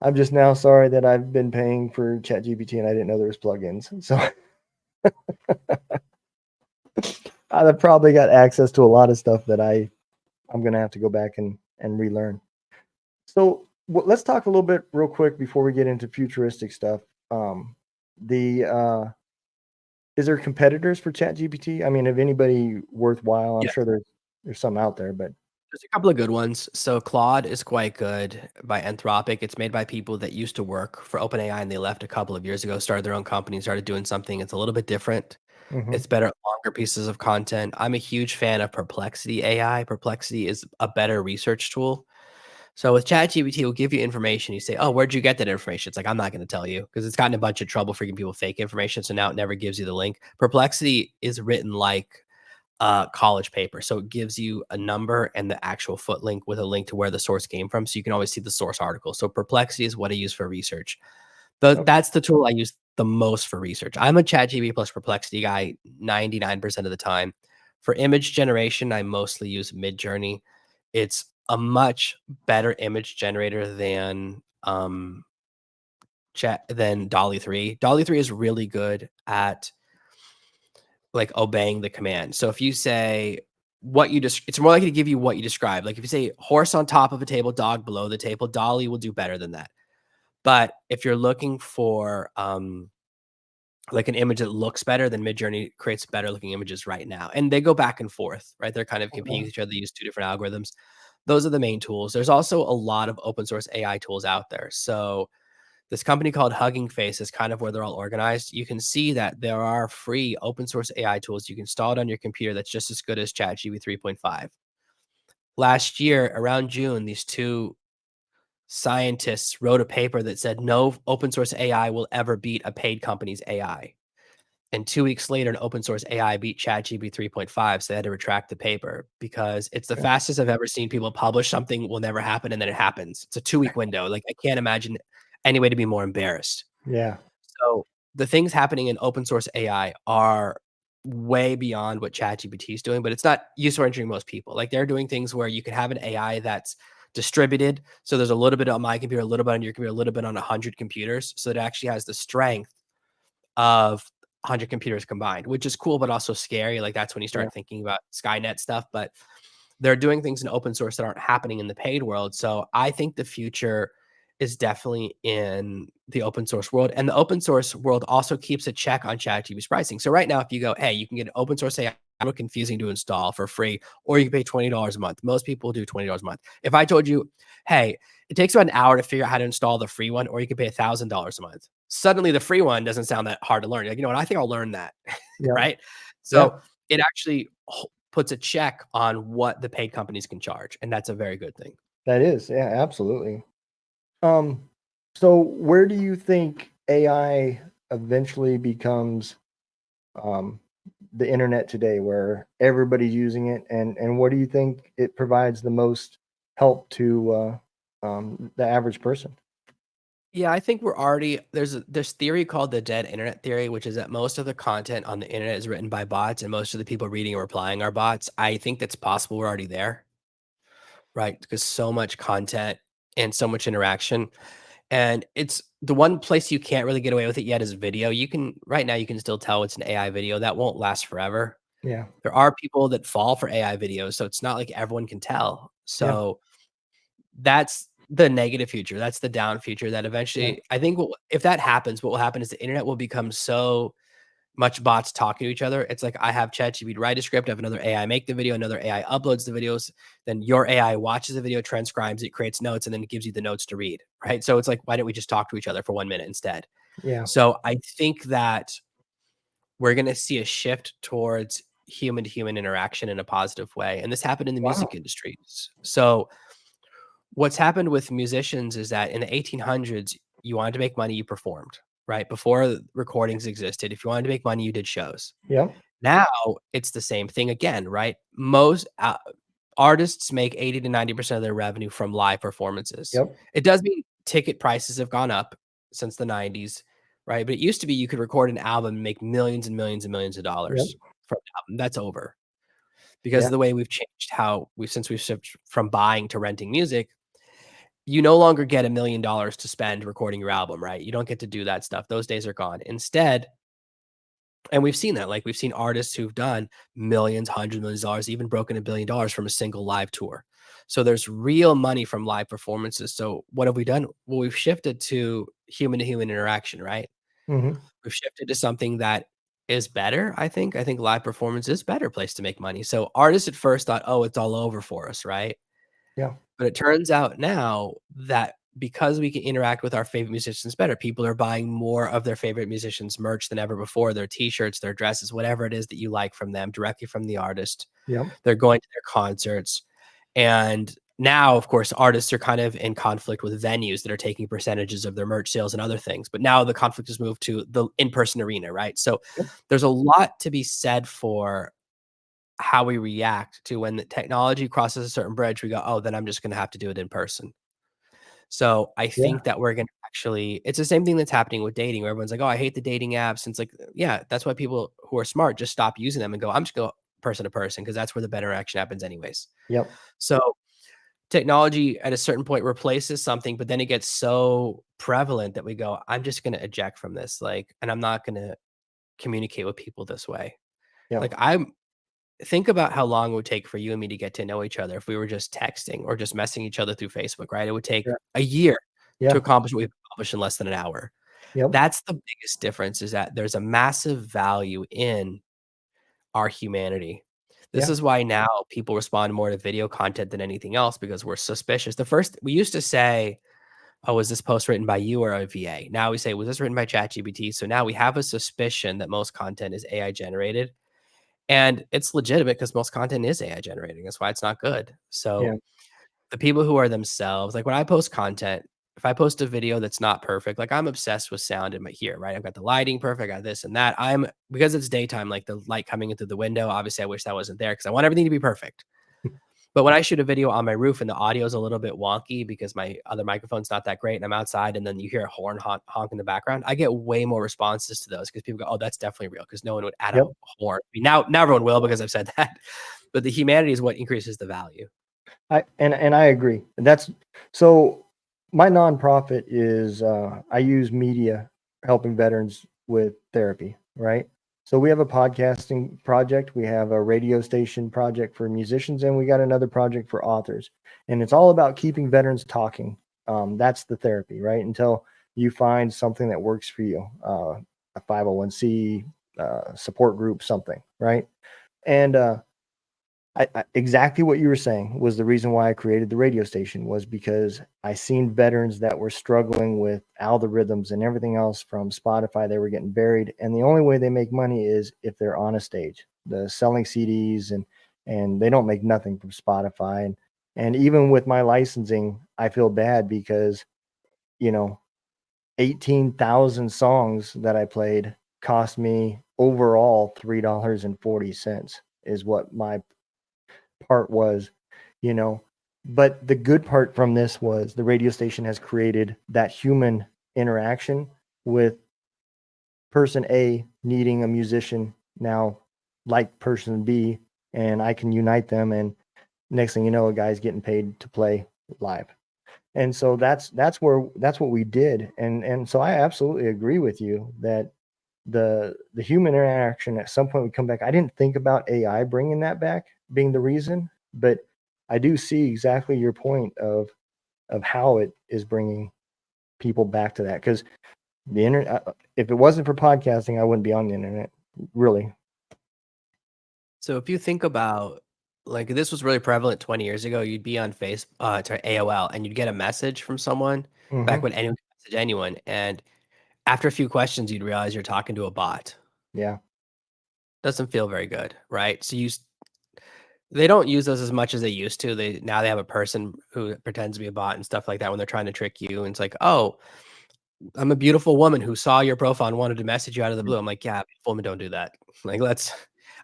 I'm just now sorry that I've been paying for ChatGPT and I didn't know there was plugins. So I've probably got access to a lot of stuff that I'm gonna have to go back and relearn. So let's talk a little bit real quick before we get into futuristic stuff. The is there competitors for ChatGPT? I mean, if anybody worthwhile, I'm sure Yes. there's some out there, but There's a couple of good ones. So Claude is quite good by Anthropic. It's made by people that used to work for OpenAI and they left a couple of years ago, started their own company, started doing something. It's a little bit different. mhm, It's better, longer pieces of content. I'm a huge fan of Perplexity AI. Perplexity is a better research tool. So with ChatGPT, it'll give you information. You say, "Oh, where'd you get that information?" It's like, I'm not going to tell you because it's gotten a bunch of trouble for giving people fake information. So now it never gives you the link. Perplexity is written like a college paper. So it gives you a number and the actual foot link with a link to where the source came from. So you can always see the source article. So Perplexity is what I use for research. okay, That's the tool I use the most for research. I'm a ChatGPT plus Perplexity guy 99% of the time. For image generation, I mostly use Midjourney. It's a much better image generator than chat than Dolly 3. Dolly 3 is really good at like obeying the command. So if you say what you just, it's more likely to give you what you describe. Like if you say horse on top of a table, dog below the table, Dolly will do better than that. But if you're looking for like an image that looks better, then Midjourney creates better looking images right now. And they go back and forth, right? They're kind of competing okay, with each other. They use two different algorithms. Those are the main tools. There's also a lot of open source AI tools out there. So this company called Hugging Face is kind of where they're all organized. You can see that there are free open source AI tools you can install it on your computer that's just as good as ChatGPT 3.5. Last year, around June, these two scientists wrote a paper that said no open source AI will ever beat a paid company's AI. And 2 weeks later, an open source AI beat ChatGPT 3.5, so they had to retract the paper because it's the yeah, fastest I've ever seen people publish something will never happen, and then it happens. It's a 2-week window. Like, I can't imagine any way to be more embarrassed. yeah, So, the things happening in open source AI are way beyond what ChatGPT is doing, but it's not useful for entering most people. Like, they're doing things where you could have an AI that's distributed, so there's a little bit on my computer, a little bit on your computer, a little bit on 100 computers, so it actually has the strength of 100 computers combined, which is cool, but also scary. Like that's when you yeah, start thinking about Skynet stuff. But they're doing things in open source that aren't happening in the paid world. So I think the future is definitely in the open source world. And the open source world also keeps a check on ChatGPT's pricing. So right now, if you go, hey, you can get an open source AI, a little confusing to install for free, or you can pay $20 a month. Most people do $20 a month. If I told you, hey, it takes about an hour to figure out how to install the free one, or you can pay $1,000 a month. Suddenly, the free one doesn't sound that hard to learn. You're like, you know what? I think I'll learn that, yeah, right? yeah. So it actually puts a check on what the paid companies can charge, and that's a very good thing. That is, yeah, absolutely. Um, so where do you think AI eventually becomes um, the internet today, where everybody's using it, and what do you think it provides the most help to the average person? Yeah, I think we're already there's this theory called the dead internet theory, which is that most of the content on the internet is written by bots, and most of the people reading and replying are bots. I think that's possible. We're already there, right? Because so much content and so much interaction. And it's the one place you can't really get away with it yet is video. You can right now you can still tell it's an AI video. That won't last forever. Yeah, There are people that fall for AI videos, so it's not like everyone can tell. yeah, So that's the negative future. That's the down future that yeah, eventually I think if that happens, what will happen is the internet will become so much bots talking to each other. It's like I have ChatGPT write a script, I have another AI make the video, another AI uploads the videos, then your AI watches the video, transcribes it, creates notes, and then it gives you the notes to read, right? So it's like, why don't we just talk to each other for 1 minute instead? yeah. So I think that we're going to see a shift towards human to human interaction in a positive way. And this happened in the music Wow. industries. So what's happened with musicians is that in the 1800s, you wanted to make money, you performed, right? Before recordings existed, if you wanted to make money, you did shows. Yep. Now it's the same thing again, right? Most artists make 80 to 90% of their revenue from live performances. Yep. It does mean ticket prices have gone up since the 90s, right? But it used to be you could record an album and make millions and millions and millions of Yep. dollars. from the album. That's over. Because Yeah. of the way we've changed since we've shifted from buying to renting music, you no longer get $1 million to spend recording your album, right? You don't get to do that stuff. Those days are gone. Instead, and we've seen that, like we've seen artists who've done millions, hundreds of millions of dollars, even broken $1 billion from a single live tour. So there's real money from live performances. So what have we done? Well, we've shifted to human interaction, right? Hmm. We've shifted to something that is better. I think live performance is a better place to make money. So artists at first thought, oh, it's all over for us, right? Yeah. But it turns out now that because we can interact with our favorite musicians better, people are buying more of their favorite musicians' merch than ever before, their t-shirts, their dresses, whatever it is that you like from them directly from the artist. Yep. They're going to their concerts. And now, of course, artists are kind of in conflict with venues that are taking percentages of their merch sales and other things. But now the conflict has moved to the in-person arena, right? So Yep. there's a lot to be said for how we react to when the technology crosses a certain bridge. We go, oh, then I'm just going to have to do it in person. So I Yeah. think that we're going to actually, it's the same thing that's happening with dating, where everyone's like, oh, I hate the dating apps. And it's like, yeah, that's why people who are smart just stop using them and go, I'm just going person to person, because that's where the better action happens anyways. Yep. So technology at a certain point replaces something, but then it gets so prevalent that we go, I'm just going to eject from this. Like, and I'm not going to communicate with people this way. Yep. Like think about how long it would take for you and me to get to know each other if we were just texting or just messaging each other through Facebook, right? It would take Yeah. a year to Yeah. accomplish what we've accomplished in less than an hour. Yep. That's the biggest difference, is that there's a massive value in our humanity. This Yeah. is why now people respond more to video content than anything else, because we're suspicious. We used to say, oh, was this post written by you or a VA? Now we say, was this written by ChatGPT? So now we have a suspicion that most content is AI generated. And it's legitimate because most content is AI generating. That's why it's not good. Yeah. So the people who are themselves, like when I post content, if I post a video that's not perfect, like I'm obsessed with sound in my ear, right? I've got the lighting perfect, I got this and that. Because it's daytime, like the light coming in through the window, obviously I wish that wasn't there because I want everything to be perfect. But when I shoot a video on my roof and the audio is a little bit wonky because my other microphone's not that great and I'm outside and then you hear a horn honk in the background, I get way more responses to those because people go, oh, that's definitely real, because no one would add a Yep. horn. I mean, now everyone will because I've said that. But the humanity is what increases the value. I agree. That's so my nonprofit is I use media helping veterans with therapy, right? So we have a podcasting project, we have a radio station project for musicians, and we got another project for authors. And it's all about keeping veterans talking. That's the therapy, right? Until you find something that works for you, a 501c support group, something, right? And exactly what you were saying was the reason why I created the radio station, was because I seen veterans that were struggling with algorithms and everything else from Spotify. They were getting buried, and the only way they make money is if they're on a stage, the selling CDs, and they don't make nothing from Spotify. And even with my licensing, I feel bad because, you know, 18,000 songs that I played cost me overall $3.40 is what my part was, you know. But the good part from this was the radio station has created that human interaction with person A needing a musician now like person B, and I can unite them, and next thing you know, a guy's getting paid to play live. And so that's what we did. And so I absolutely agree with you that the human interaction at some point would come back. I didn't think about AI bringing that back being the reason, but I do see exactly your point of how it is bringing people back to that, because the internet, if it wasn't for podcasting, I wouldn't be on the internet, really. So if you think about, like, this was really prevalent 20 years ago, you'd be on AOL, and you'd get a message from someone back Hmm. when anyone could message anyone. And after a few questions, you'd realize you're talking to a bot. Yeah. Doesn't feel very good, right? So they don't use those as much as they used to. Now they have a person who pretends to be a bot and stuff like that when they're trying to trick you. And it's like, oh, I'm a beautiful woman who saw your profile and wanted to message you out of the blue. I'm like, yeah, beautiful women don't do that. Like,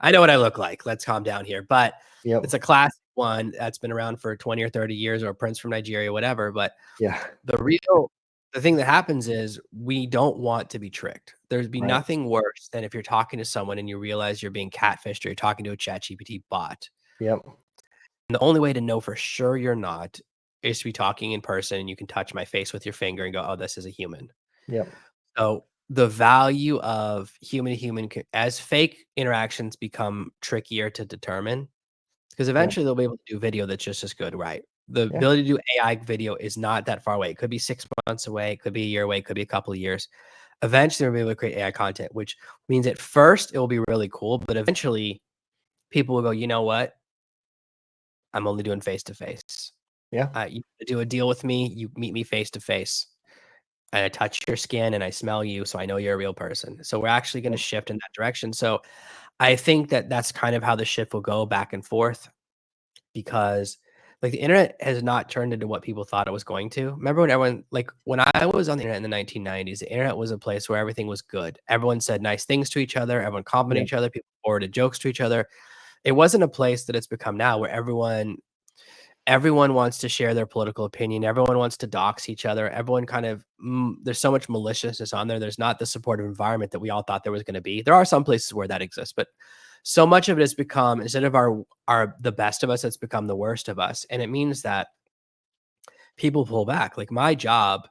I know what I look like. Let's calm down here. But Yep. it's a classic one that's been around for 20 or 30 years, or a prince from Nigeria, whatever. But Yeah. the real the thing that happens is we don't want to be tricked. There'd be Right. nothing worse than if you're talking to someone and you realize you're being catfished or you're talking to a ChatGPT bot. Yep. And the only way to know for sure you're not is to be talking in person and you can touch my face with your finger and go, "Oh, this is a human." Yep. So the value of human to human as fake interactions become trickier to determine, because Yep. eventually they'll be able to do video that's just as good, right? The Yeah. ability to do AI video is not that far away. It could be 6 months away, it could be a year away, it could be a couple of years. Eventually, we'll be able to create AI content, which means at first it will be really cool, but eventually people will go, "You know what? I'm only doing face to face. Yeah. You do a deal with me, you meet me face to face. And I touch your skin and I smell you, so I know you're a real person." So we're actually gonna Yep. shift in that direction. So I think that that's kind of how the shift will go back and forth because, like, the internet has not turned into what people thought it was going to. Remember when everyone like, when I was on the internet in the 1990s, the internet was a place where everything was good. Everyone said nice things to each other, everyone complimented Yep. each other, people forwarded jokes to each other. It wasn't a place that it's become now where everyone wants to share their political opinion. Everyone wants to dox each other. Everyone kind of there's so much maliciousness on there. There's not the supportive environment that we all thought there was going to be. There are some places where that exists, but so much of it has become, instead of our the best of us, it's become the worst of us. And it means that people pull back. Like, my job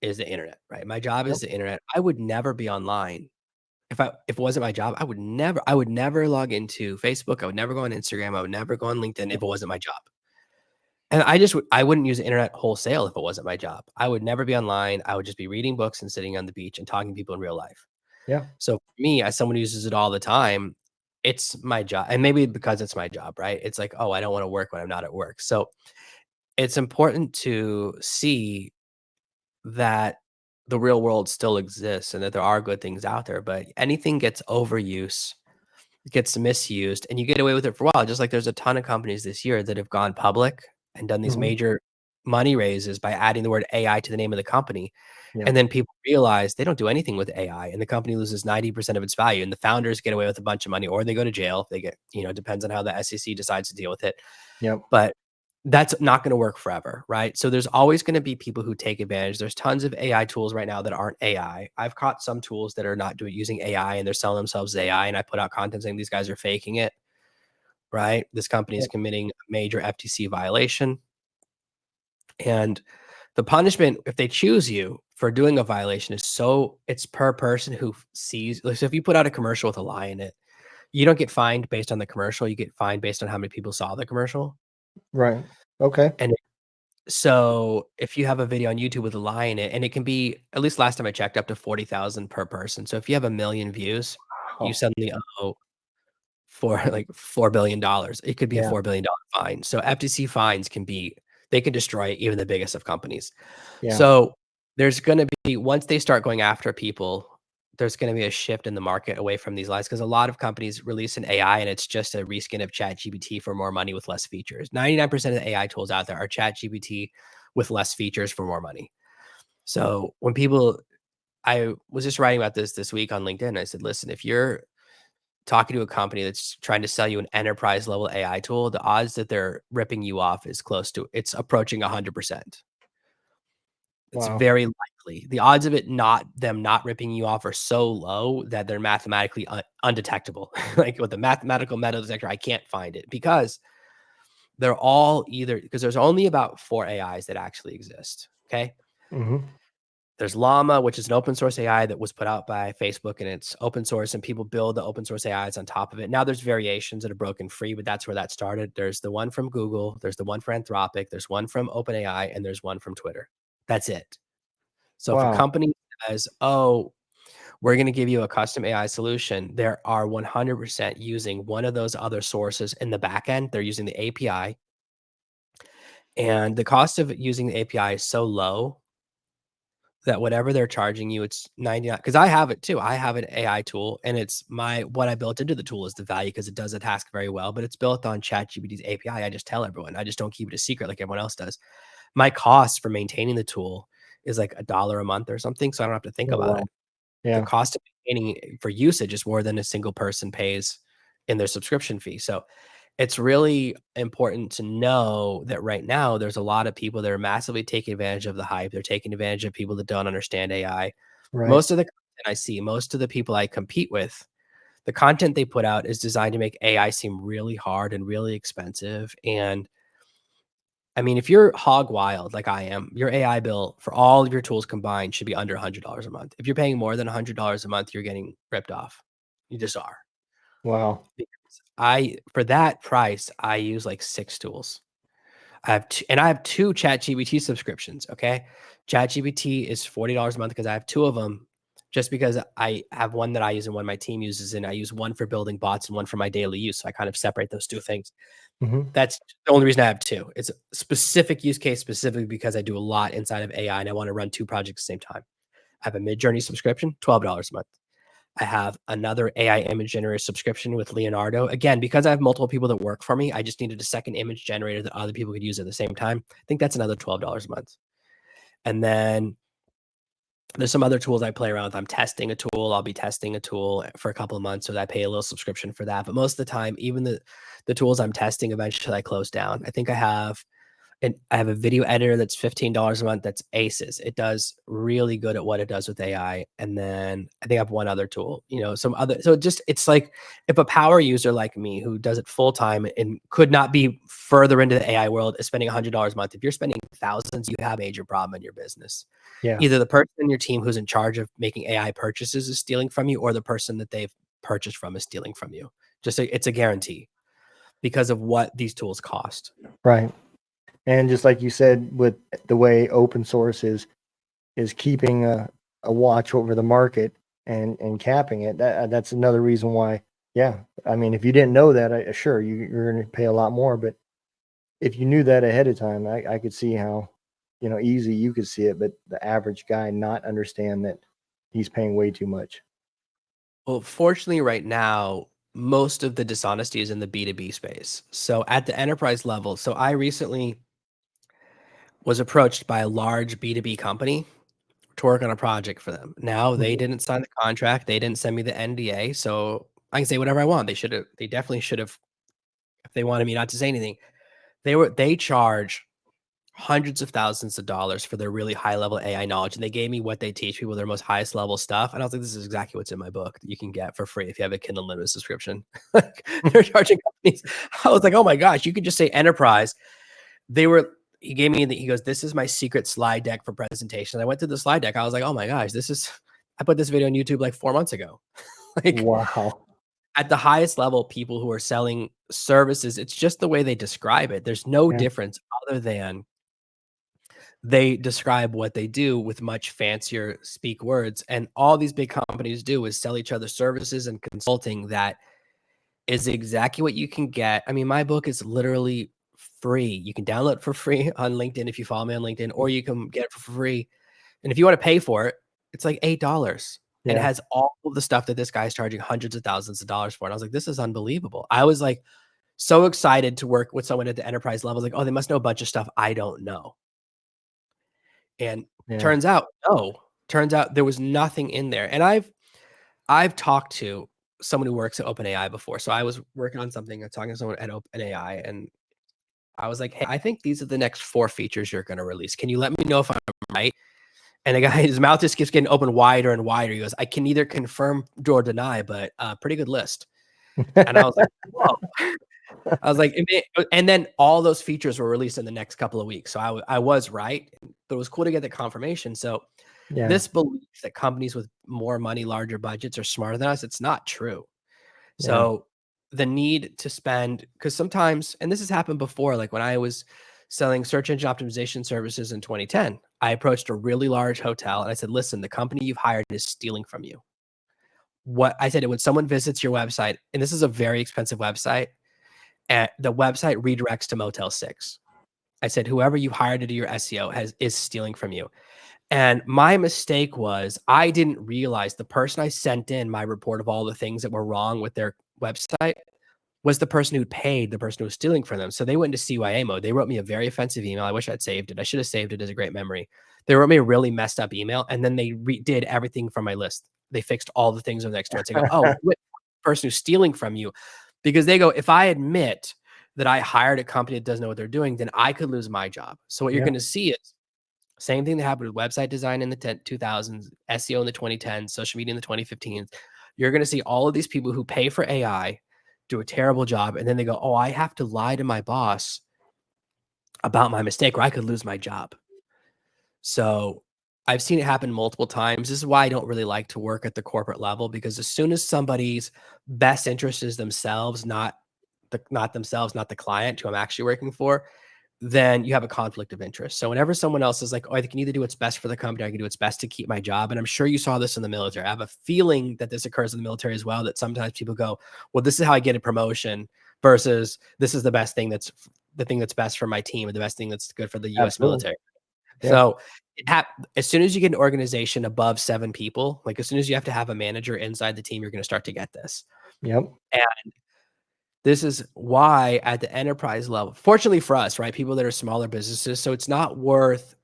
is the internet, right? My job Yep. is the internet. I would never be online if it wasn't my job. I would never log into Facebook. I would never go on Instagram. I would never go on LinkedIn if it wasn't my job. And I wouldn't use the internet wholesale if it wasn't my job. I would never be online. I would just be reading books and sitting on the beach and talking to people in real life. Yeah. So for me, as someone who uses it all the time, it's my job. And maybe because it's my job, right? It's like, oh, I don't want to work when I'm not at work. So it's important to see that the real world still exists and that there are good things out there, but anything gets overuse, gets misused, and you get away with it for a while. Just like there's a ton of companies this year that have gone public and done these Mhm. major money raises by adding the word AI to the name of the company. Yep. And then people realize they don't do anything with AI and the company loses 90% of its value and the founders get away with a bunch of money or they go to jail. They get, depends on how the SEC decides to deal with it. Yep. But that's not going to work forever, right? So there's always going to be people who take advantage. There's tons of AI tools right now that aren't AI. I've caught some tools that are not doing using AI and they're selling themselves as AI, and I put out content saying these guys are faking it, right? This company is Yep. committing a major FTC violation, and the punishment if they choose you for doing a violation it's per person who sees. Like, so if you put out a commercial with a lie in it, you don't get fined based on the commercial. You get fined based on how many people saw the commercial. Right. Okay. And so if you have a video on YouTube with a lie in it, and it can be, at least last time I checked, up to 40,000 per person. So if you have 1,000,000 views, you Oh, suddenly owe for like $4 billion. It could be a yeah. $4 billion fine. So FTC fines they can destroy even the biggest of companies. Yeah. So there's going to be, once they start going after people, there's going to be a shift in the market away from these lies because a lot of companies release an AI and it's just a reskin of ChatGPT for more money with less features. 99% of the AI tools out there are ChatGPT with less features for more money. So I was just writing about this week on LinkedIn. I said, listen, if you're talking to a company that's trying to sell you an enterprise level AI tool, the odds that they're ripping you off it's approaching 100%. It's Wow. very likely. The odds of them not ripping you off are so low that they're mathematically undetectable. Like with the mathematical metal detector, I can't find it because because there's only about 4 AIs that actually exist. Okay. Mhm. There's Llama, which is an open source AI that was put out by Facebook and it's open source and people build the open source AIs on top of it. Now there's variations that are broken free, but that's where that started. There's the one from Google, there's the one for Anthropic, there's one from OpenAI, and there's one from Twitter. That's it. So if a Wow. company says, "Oh, we're going to give you a custom AI solution," there are 100% using one of those other sources in the back end. They're using the API, and the cost of using the API is so low that whatever they're charging you, it's 99. Because I have it too. I have an AI tool, and what I built into the tool is the value because it does a task very well, but it's built on ChatGPT's API. I just tell everyone. I just don't keep it a secret like everyone else does. My cost for maintaining the tool is like $1 a month or something, so I don't have to think Oh, about it. wow. The Yeah. cost of maintaining for usage is more than a single person pays in their subscription fee. So it's really important to know that right now there's a lot of people that are massively taking advantage of the hype. They're taking advantage of people that don't understand AI. Right. Most of the content I see, most of the people I compete with, the content they put out is designed to make AI seem really hard and really expensive. And I mean, if you're hog wild like I am, your AI bill for all of your tools combined should be under $100 a month. If you're paying more than $100 a month, you're getting ripped off. You just are. Wow. Because for that price, I use like 6 tools. I have 2 ChatGPT subscriptions, okay? ChatGPT is $40 a month because I have 2 of them, just because I have one that I use and one my team uses, and I use one for building bots and one for my daily use, so I kind of separate those 2 things. Hmm. That's the only reason I have 2. It's a specific use case, specifically because I do a lot inside of AI and I wanna run 2 projects at the same time. I have a Midjourney subscription, $12 a month. I have another AI image generator subscription with Leonardo. Again, because I have multiple people that work for me, I just needed a second image generator that other people could use at the same time. I think that's another $12 a month. And then there's some other tools I play around with. I'm testing a tool. I'll be testing a tool for a couple of months, so I pay a little subscription for that. But most of the time, even the tools I'm testing, eventually I close down. I think I have a video editor that's $15 a month. That's Aces. It does really good at what it does with AI. And then I think I have one other tool, some other. So it's like if a power user like me who does it full time and could not be further into the AI world is spending $100 a month. If you're spending thousands, you have a major problem in your business. Yeah. Either the person in your team who's in charge of making AI purchases is stealing from you, or the person that they've purchased from is stealing from you. It's a guarantee because of what these tools cost. Right. And just like you said, with the way open source is keeping a watch over the market and capping it, that's another reason why. Yeah, I mean, if you didn't know that, sure, you're going to pay a lot more. But if you knew that ahead of time, I could see how, easy you could see it, but the average guy not understand that he's paying way too much. Well, fortunately, right now, most of the dishonesty is in the B2B space. So at the enterprise level, so I recently was approached by a large B2B company to work on a project for them. Now they Mhm. didn't sign the contract, they didn't send me the NDA, so I can say whatever I want. They definitely should have, if they wanted me not to say anything. They charge hundreds of thousands of dollars for their really high level AI knowledge. And they gave me what they teach people, their most highest level stuff. And I was like, this is exactly what's in my book that you can get for free if you have a Kindle Unlimited subscription. Like, they're charging companies. I was like, oh my gosh, you could just say enterprise. He gave me he goes, this is my secret slide deck for presentation. I went through the slide deck. I was like, oh my gosh, I put this video on YouTube like 4 months ago. Like, Wow. at the highest level, people who are selling services, it's just the way they describe it. There's no Yeah. difference other than they describe what they do with much fancier speak words. And all these big companies do is sell each other services and consulting that is exactly what you can get. I mean, my book is literally free. You can download it for free on LinkedIn if you follow me on LinkedIn, or you can get it for free. And if you want to pay for it, it's like $8. And it Yeah. has all of the stuff that this guy's charging hundreds of thousands of dollars for. And I was like, this is unbelievable. I was like so excited to work with someone at the enterprise level. Like, oh, they must know a bunch of stuff I don't know. And Yeah. turns out there was nothing in there. And I've talked to someone who works at OpenAI before. So I was working on something and talking to someone at OpenAI, and I was like, hey, I think these are the next 4 features you're going to release. Can you let me know if I'm right? And the guy, his mouth just keeps getting open wider and wider. He goes, I can neither confirm or deny, but pretty good list. And I was like, whoa. I was like, and then all those features were released in the next couple of weeks. So I was right, but it was cool to get the confirmation. So Yeah. this belief that companies with more money, larger budgets are smarter than us, it's not true. Yeah. So the need to spend, because sometimes, and this has happened before, like when I was selling search engine optimization services in 2010, I approached a really large hotel and I said, listen, the company you've hired is stealing from you. What I said, when someone visits your website, and this is a very expensive website, and the website redirects to Motel 6. I said, whoever you hired to do your SEO is stealing from you. And my mistake was I didn't realize the person I sent in my report of all the things that were wrong with their website was the person who paid the person who was stealing from them. So they went into CYA mode. They wrote me a very offensive email. I wish I'd saved it. I should have saved it as a great memory. They wrote me a really messed up email, and then they redid everything from my list. They fixed all the things over next to it. So I go, oh, wait, the person who's stealing from you, because they go, if I admit that I hired a company that doesn't know what they're doing, then I could lose my job. So what you're Yeah. going to see is same thing that happened with website design in the 2000s, SEO in the 2010s, social media in the 2015s. You're going to see all of these people who pay for AI do a terrible job, and then they go, "Oh, I have to lie to my boss about my mistake, or I could lose my job." So I've seen it happen multiple times. This is why I don't really like to work at the corporate level, because as soon as somebody's best interest is themselves, not themselves, not the client who I'm actually working for, then you have a conflict of interest. So whenever someone else is like, "Oh, I can either do what's best for the company, or I can do what's best to keep my job," and I'm sure you saw this in the military. I have a feeling that this occurs in the military as well. That sometimes people go, "Well, this is how I get a promotion," versus "This is the best thing the thing that's best for my team, or the best thing that's good for the U.S. Absolutely. military." Yeah. So as soon as you get an organization above 7 people, like as soon as you have to have a manager inside the team, you're going to start to get this. Yep. And this is why at the enterprise level, fortunately for us, right? People that are smaller businesses, so it's not worth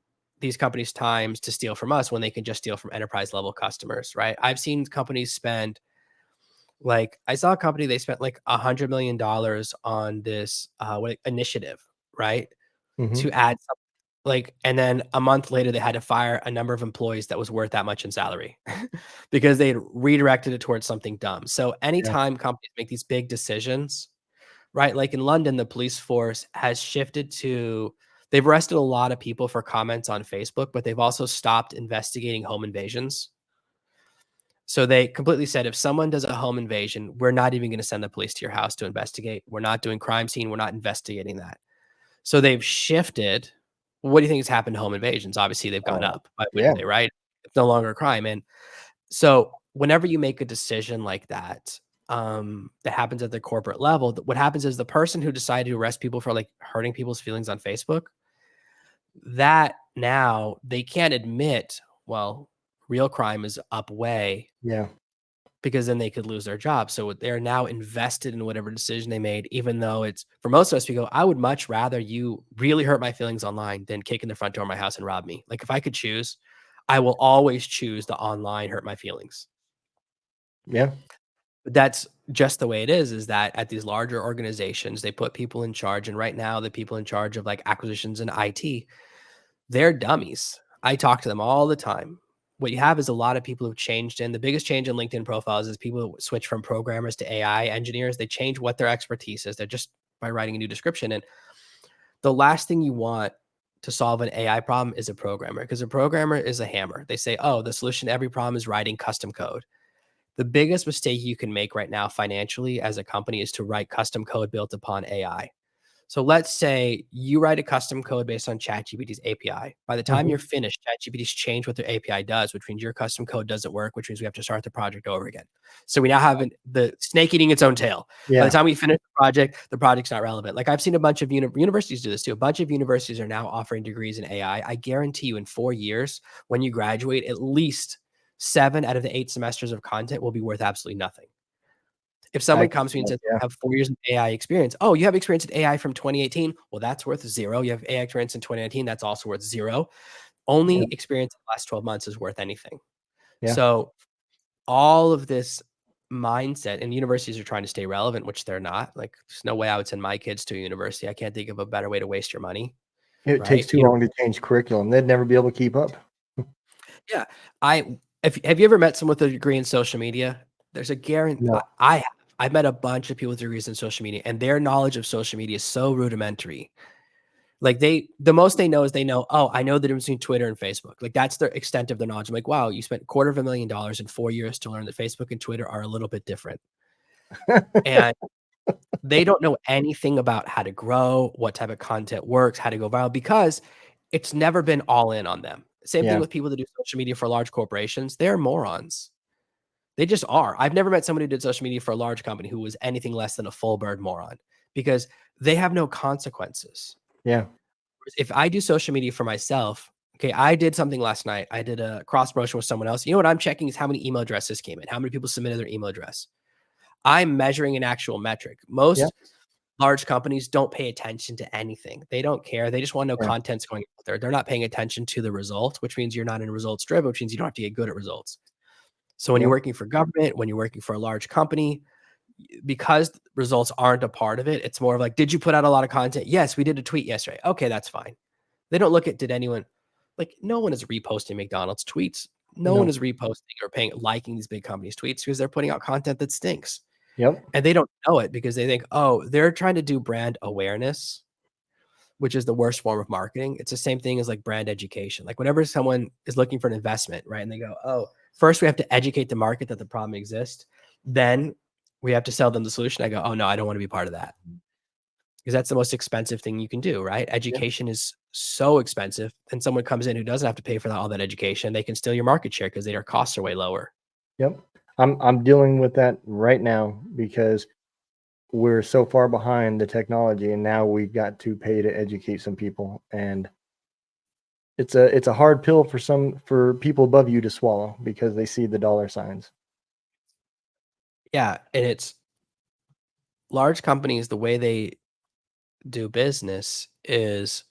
these companies' times to steal from us when they can just steal from enterprise level customers, right? I've seen companies spend like I saw a company, they spent like $100 million on this initiative, right? Hmm. To add like, and then a month later, they had to fire a number of employees that was worth that much in salary because they had redirected it towards something dumb. So Yeah. anytime companies make these big decisions, right? Like in London, the police force has shifted to they've arrested a lot of people for comments on Facebook, but they've also stopped investigating home invasions. So they completely said if someone does a home invasion, we're not even going to send the police to your house to investigate. We're not doing crime scene. We're not investigating that. So they've shifted. What do you think has happened to home invasions? Obviously, they've gone Oh, up. Why yeah. wouldn't they, right? It's no longer a crime. And so whenever you make a decision like that, that happens at the corporate level, what happens is the person who decided to arrest people for like hurting people's feelings on Facebook, that now they can't admit, well, real crime is up way Yeah. because then they could lose their job. So they're now invested in whatever decision they made, even though it's for most of us, we go, I would much rather you really hurt my feelings online than kick in the front door of my house and rob me. Like if I could choose, I will always choose the online hurt my feelings. Yeah. But that's just the way it is that at these larger organizations, they put people in charge. And right now, the people in charge of like acquisitions and IT, they're dummies. I talk to them all the time. What you have is a lot of people who've changed in. The biggest change in LinkedIn profiles is people who switch from programmers to AI engineers. They change what their expertise is. They're just by writing a new description. And the last thing you want to solve an AI problem is a programmer, because a programmer is a hammer. They say, oh, the solution to every problem is writing custom code. The biggest mistake you can make right now financially as a company is to write custom code built upon AI. So let's say you write a custom code based on ChatGPT's API. By the time Hmm. you're finished, ChatGPT's changed what their API does, which means your custom code doesn't work, which means we have to start the project over again. So we now have the snake eating its own tail. By the Yeah. time we finish the project's not relevant. Like I've seen a bunch of universities do this too. A bunch of universities are now offering degrees in AI. I guarantee you in 4 years, when you graduate, at least 7 out of the 8 semesters of content will be worth absolutely nothing. If I, someone comes to me and says, yeah. I have 4 years of AI experience. Oh, you have experience in AI from 2018? Well, that's worth 0. You have AI experience in 2019. That's also worth 0. Yeah. Only experience in the last 12 months is worth anything. Yeah. So all of this mindset, and universities are trying to stay relevant, which they're not. Like there's no way I would send my kids to a university. I can't think of a better way to waste your money, It takes right? too long to change curriculum. They'd never be able to keep up. Yeah. I if have you ever met someone with a degree in social media? There's a guarantee No. I have. I've met a bunch of people with degrees in social media, and their knowledge of social media is so rudimentary. Like the most they know is they know, oh, I know the difference between Twitter and Facebook. Like that's the extent of their knowledge. I'm like, wow, you spent $250,000 in 4 years to learn that Facebook and Twitter are a little bit different. And they don't know anything about how to grow, what type of content works, how to go viral, because it's never been all in on them. Same thing Yeah. with people that do social media for large corporations. They're morons. They just are. I've never met somebody who did social media for a large company who was anything less than a full bird moron, because they have no consequences. Yeah. If I do social media for myself, okay, I did something last night. I did a cross promotion with someone else. You know what I'm checking is how many email addresses came in, how many people submitted their email address. I'm measuring an actual metric. Yeah. Most large companies don't pay attention to anything. They don't care. They just want to know Yeah. content's going out there. They're not paying attention to the result, which means you're not in results driven, which means you don't have to get good at results. So when you're Yep. working for government, when you're working for a large company, because results aren't a part of it, it's more of like, did you put out a lot of content? Yes, we did a tweet yesterday. Okay, that's fine. They don't look at, did anyone, like, no one is reposting McDonald's tweets. No one No. is reposting or liking these big companies' tweets because they're putting out content that stinks. Yep. And they don't know it because they think, oh, they're trying to do brand awareness, which is the worst form of marketing. It's the same thing as like brand education. Like whenever someone is looking for an investment, right? And they go, oh, first we have to educate the market that the problem exists. Then we have to sell them the solution. I go, oh no, I don't want to be part of that. Because that's the most expensive thing you can do, right? Yeah. Education is so expensive. And someone comes in who doesn't have to pay for all that education, they can steal your market share because their costs are way lower. Yep. I'm dealing with that right now because we're so far behind the technology, and now we've got to pay to educate some people, and it's a hard pill for people above you to swallow because they see the dollar signs. Yeah. And it's large companies, the way they do business is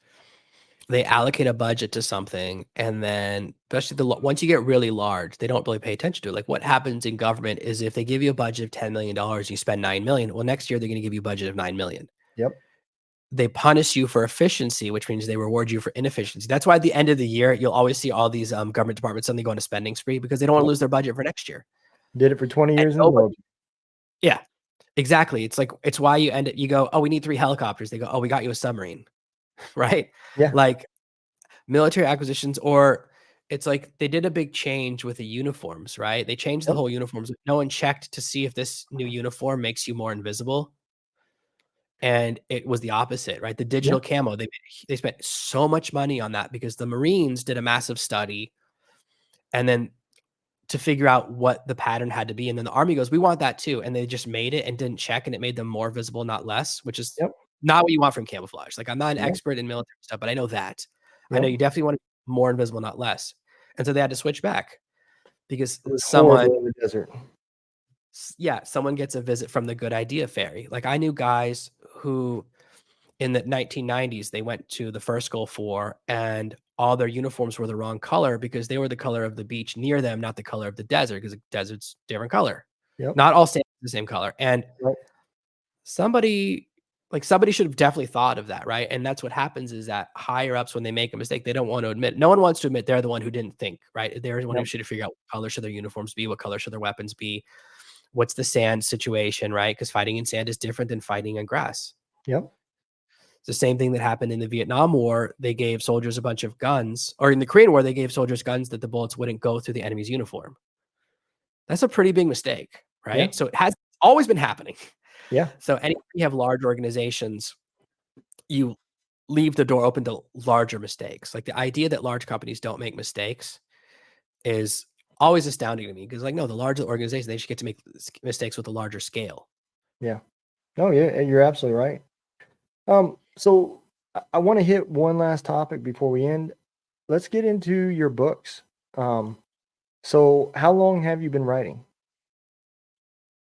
they allocate a budget to something, and then especially once you get really large, they don't really pay attention to it. Like what happens in government is if they give you a budget of $10 million, you spend 9 million. Well, next year they're going to give you a budget of 9 million. Yep. They punish you for efficiency, which means they reward you for inefficiency. That's why at the end of the year, you'll always see all these government departments suddenly go on a spending spree because they don't want to Yep. lose their budget for next year. Did it for 20 And years in the world. yeah, exactly. It's like, it's why you go, oh, we need 3 helicopters. They go, oh, we got you a submarine, right? Yeah. Like military acquisitions, or it's like they did a big change with the uniforms, right? They changed the Yep. whole uniforms. No one checked to see if this new uniform makes you more invisible. And it was the opposite, right? The Yeah. digital camo, they spent so much money on that because the Marines did a massive study and then to figure out what the pattern had to be. And then the Army goes, we want that too. And they just made it and didn't check, and it made them more visible, not less, which is Yep. not what you want from camouflage. Like I'm not an Yep. expert in military stuff, but I know that. I know Yep. you definitely want more invisible, not less. And so they had to switch back because It was someone, horrible in the desert. someone gets a visit from the good idea fairy. Like I knew guys who in the 1990s, they went to the first Gulf War and all their uniforms were the wrong color because they were the color of the beach near them, not the color of the desert, because the desert's different color. Yep. Not all sand is the same color. And Right. somebody should have definitely thought of that, right? And that's what happens is that higher ups, when they make a mistake, they don't want to admit. No one wants to admit they're the one who didn't think, right? They're the one who Yep. should have figured out what color should their uniforms be, what color should their weapons be, what's the sand situation, right? Because fighting in sand is different than fighting in grass. Yep. It's the same thing that happened in the Vietnam War. They gave soldiers a bunch of guns, or in the Korean War, they gave soldiers guns that the bullets wouldn't go through the enemy's uniform. That's a pretty big mistake, Yeah. right? So it has always been happening. Yeah. So anytime you have large organizations, you leave the door open to larger mistakes. Like the idea that large companies don't make mistakes is always astounding to me because, like, no, the larger organization, they should get to make mistakes with a larger scale. Yeah. No, yeah, you're absolutely right. So I want to hit one last topic before we end. Let's get into your books. So how long have you been writing?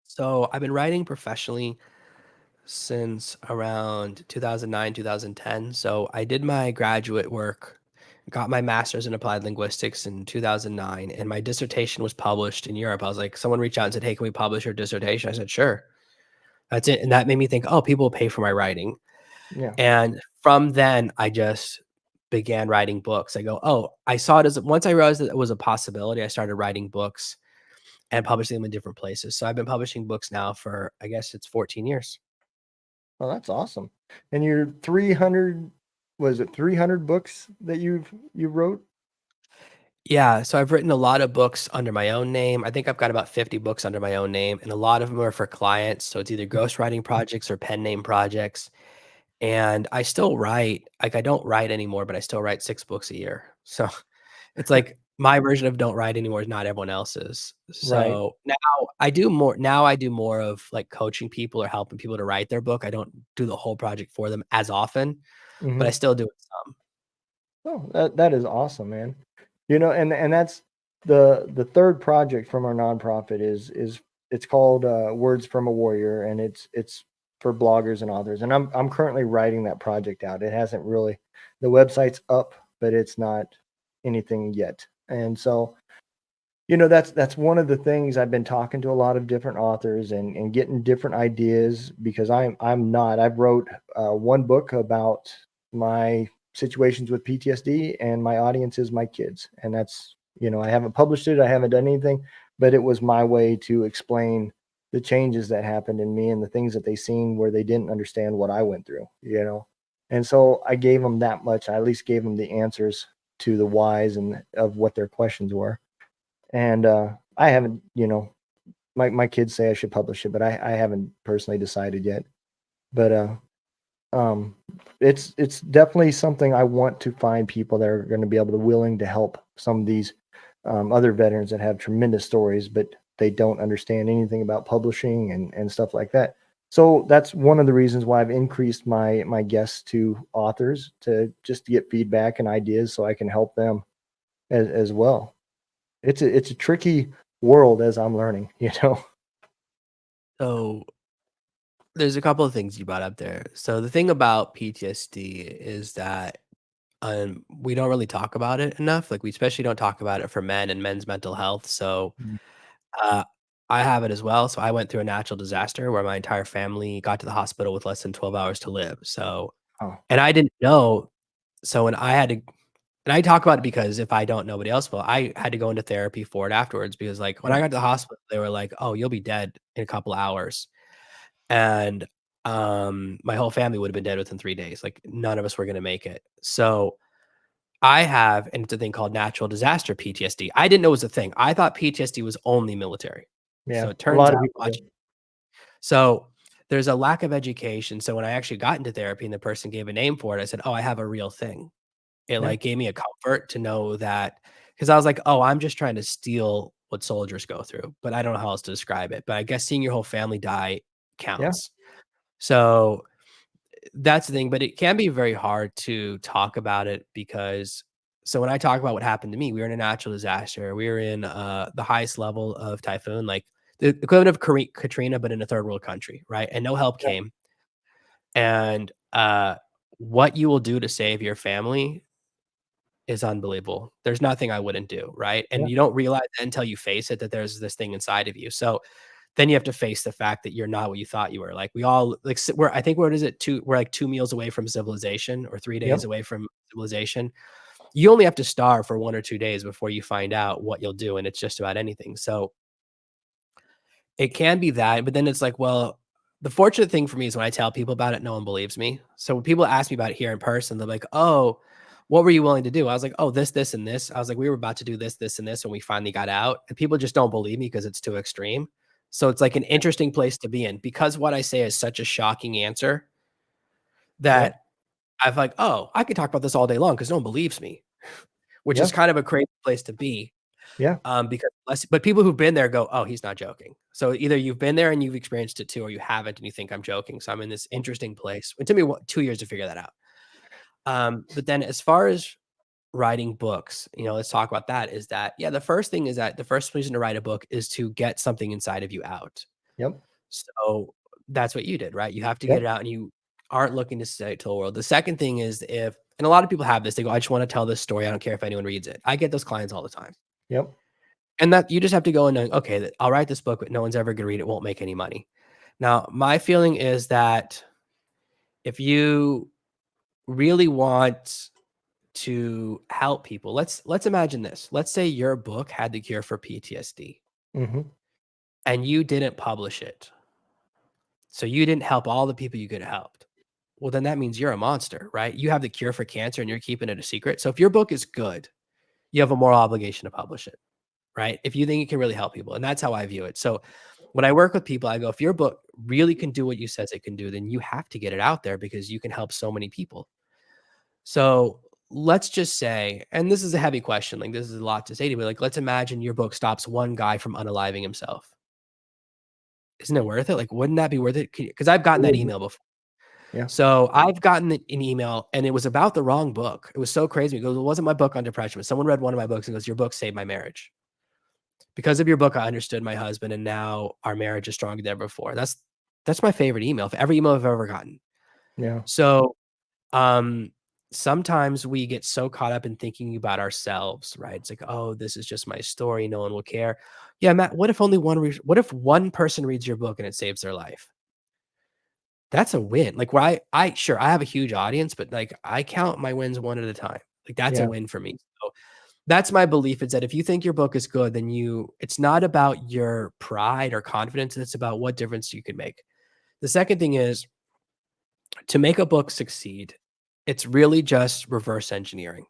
So I've been writing professionally since around 2009, 2010. So I did my graduate work, got my master's in applied linguistics in 2009, and my dissertation was published in Europe. I was like, someone reached out and said, hey, can we publish your dissertation? I said, sure. That's it. And that made me think, oh, people will pay for my writing. Yeah. And from then, I just began writing books. I go, oh, I saw it as once I realized that it was a possibility, I started writing books and publishing them in different places. So I've been publishing books now for, I guess it's 14 years. Oh, that's awesome. And your 300, was it 300 books that you wrote? Yeah, so I've written a lot of books under my own name. I think I've got about 50 books under my own name, and a lot of them are for clients. So it's either ghostwriting projects or pen name projects. And I still write, like I don't write anymore, but I still write 6 books a year. So it's like my version of don't write anymore is not everyone else's. Right. So now I do more of like coaching people or helping people to write their book. I don't do the whole project for them as often, but I Hmm. still do it some. Oh, that is awesome, man. And that's the third project from our nonprofit is it's called Words from a Warrior, and it's for bloggers and authors. And I'm currently writing that project out. It hasn't really, the website's up, but it's not anything yet. And so That's one of the things. I've been talking to a lot of different authors and getting different ideas, because I'm not. I've wrote one book about my situations with PTSD, and my audience is my kids, and that's, I haven't published it, I haven't done anything, but it was my way to explain the changes that happened in me and the things that they seen where they didn't understand what I went through. And so I gave them that much. I at least gave them the answers to the whys and of what their questions were. And I haven't, my kids say I should publish it, but I haven't personally decided yet. But um, it's definitely something. I want to find people that are going to be able to willing to help some of these other veterans that have tremendous stories, but they don't understand anything about publishing and stuff like that. So that's one of the reasons why I've increased my guests to authors, to just get feedback and ideas so I can help them as well. It's a tricky world, as I'm learning. So there's a couple of things you brought up there. So the thing about PTSD is that we don't really talk about it enough. Like we especially don't talk about it for men and men's mental health. So Mm. uh, I have it as well. So I went through a natural disaster where my entire family got to the hospital with less than 12 hours to live. So, Oh, and I didn't know. So when I had to, and I talk about it because if I don't, nobody else will. I had to go into therapy for it afterwards because, like, when I yep, got to the hospital, they were like, "Oh, you'll be dead in a couple hours," and my whole family would have been dead within 3 days. Like, none of us were gonna make it. So I have, and it's a thing called natural disaster PTSD. I didn't know it was a thing. I thought PTSD was only military. So yeah, it a turns lot of out, people watch. do. So there's a lack of education. So when I actually got into therapy and the person gave a name for it, I said, "Oh, I have a real thing." It, Yeah, like, gave me a comfort to know that, because I was like, "Oh, I'm just trying to steal what soldiers go through," but I don't know how else to describe it, but I guess seeing your whole family die yeah, counts. So, that's the thing, but it can be very hard to talk about it because, so when I talk about what happened to me, we were in a natural disaster. We were in, the highest level of typhoon, like, the equivalent of Katrina, but in a third world country, right? And no help yeah, came, and, what you will do to save your family is unbelievable. There's nothing I wouldn't do, right? yeah, And you don't realize that until you face it, that there's this thing inside of you. So then you have to face the fact that you're not what you thought you were. Like we all like we're I think what is it? We're like 2 meals away from civilization or 3 days yep, away from civilization. You only have to starve for 1 or 2 days before you find out what you'll do, and it's just about anything. So it can be that, but then it's like, well, the fortunate thing for me is when I tell people about it, no one believes me. So when people ask me about it here in person, they're like, "Oh, what were you willing to do?" I was like, "Oh, this, and this." I was like, "We were about to do this, and this when we finally got out." And people just don't believe me because it's too extreme. So it's like an interesting place to be in because what I say is such a shocking answer yep, that I've like, "Oh, I could talk about this all day long because no one believes me," which yeah, is kind of a crazy place to be. yeah, Because less but people who've been there go, "Oh, he's not joking." So either you've been there and you've experienced it too, or you haven't and you think I'm joking. So I'm in this yep, interesting place. It took me 2 years to figure that out. But then as far as writing books, let's talk about that. Is that, yeah, the first thing is that the first reason to write a book is to get something inside of you out. yep, So that's what you did, right? You have to get yep, it out and you aren't looking to say it to the world. The second thing is, if, and a lot of people have this, they go, "I just want to tell this story. I don't care if anyone reads it." I get those clients all the time. yep, And that you just have to go and know, okay, that I'll write this book, but no one's ever gonna read it, won't make any money. Now, my feeling is that if you really want to help people, let's imagine this. Let's say your book had the cure for PTSD hmm, and you didn't publish it. So you didn't help all the people you could have helped. Well, then that means you're a monster, right? You have the cure for cancer and you're keeping it a secret. So if your book is good, you have a moral obligation to publish it, right? If you think it can really help people. And that's how I view it. So when I work with people, I go, if your book really can do what you says it can do, then you have to get it out there because you can help so many people. So let's just say, and this is a heavy question, like this is a lot to say to you, but like let's imagine your book stops one guy from unaliving himself. Isn't it worth it? Like, wouldn't that be worth it? Because I've gotten that email before. yeah, So I've gotten an email and it was about the wrong book. It was so crazy. It goes, "It wasn't my book on depression, but someone read one of my books and goes, 'Your book saved my marriage. Because of your book, I understood my husband, and now our marriage is stronger than ever before.'" That's my favorite email, every email I've ever gotten. yeah, So, um, sometimes we get so caught up in thinking about ourselves, right? It's like, oh, this is just my story. No one will care. Yeah, Matt, what if what if one person reads your book and it saves their life? That's a win. Like where sure, I have a huge audience, but like I count my wins one at a time. Like that's a Yeah. win for me. So that's my belief is that if you think your book is good, then it's not about your pride or confidence. It's about what difference you can make. The second thing is to make a book succeed, it's really just reverse engineering.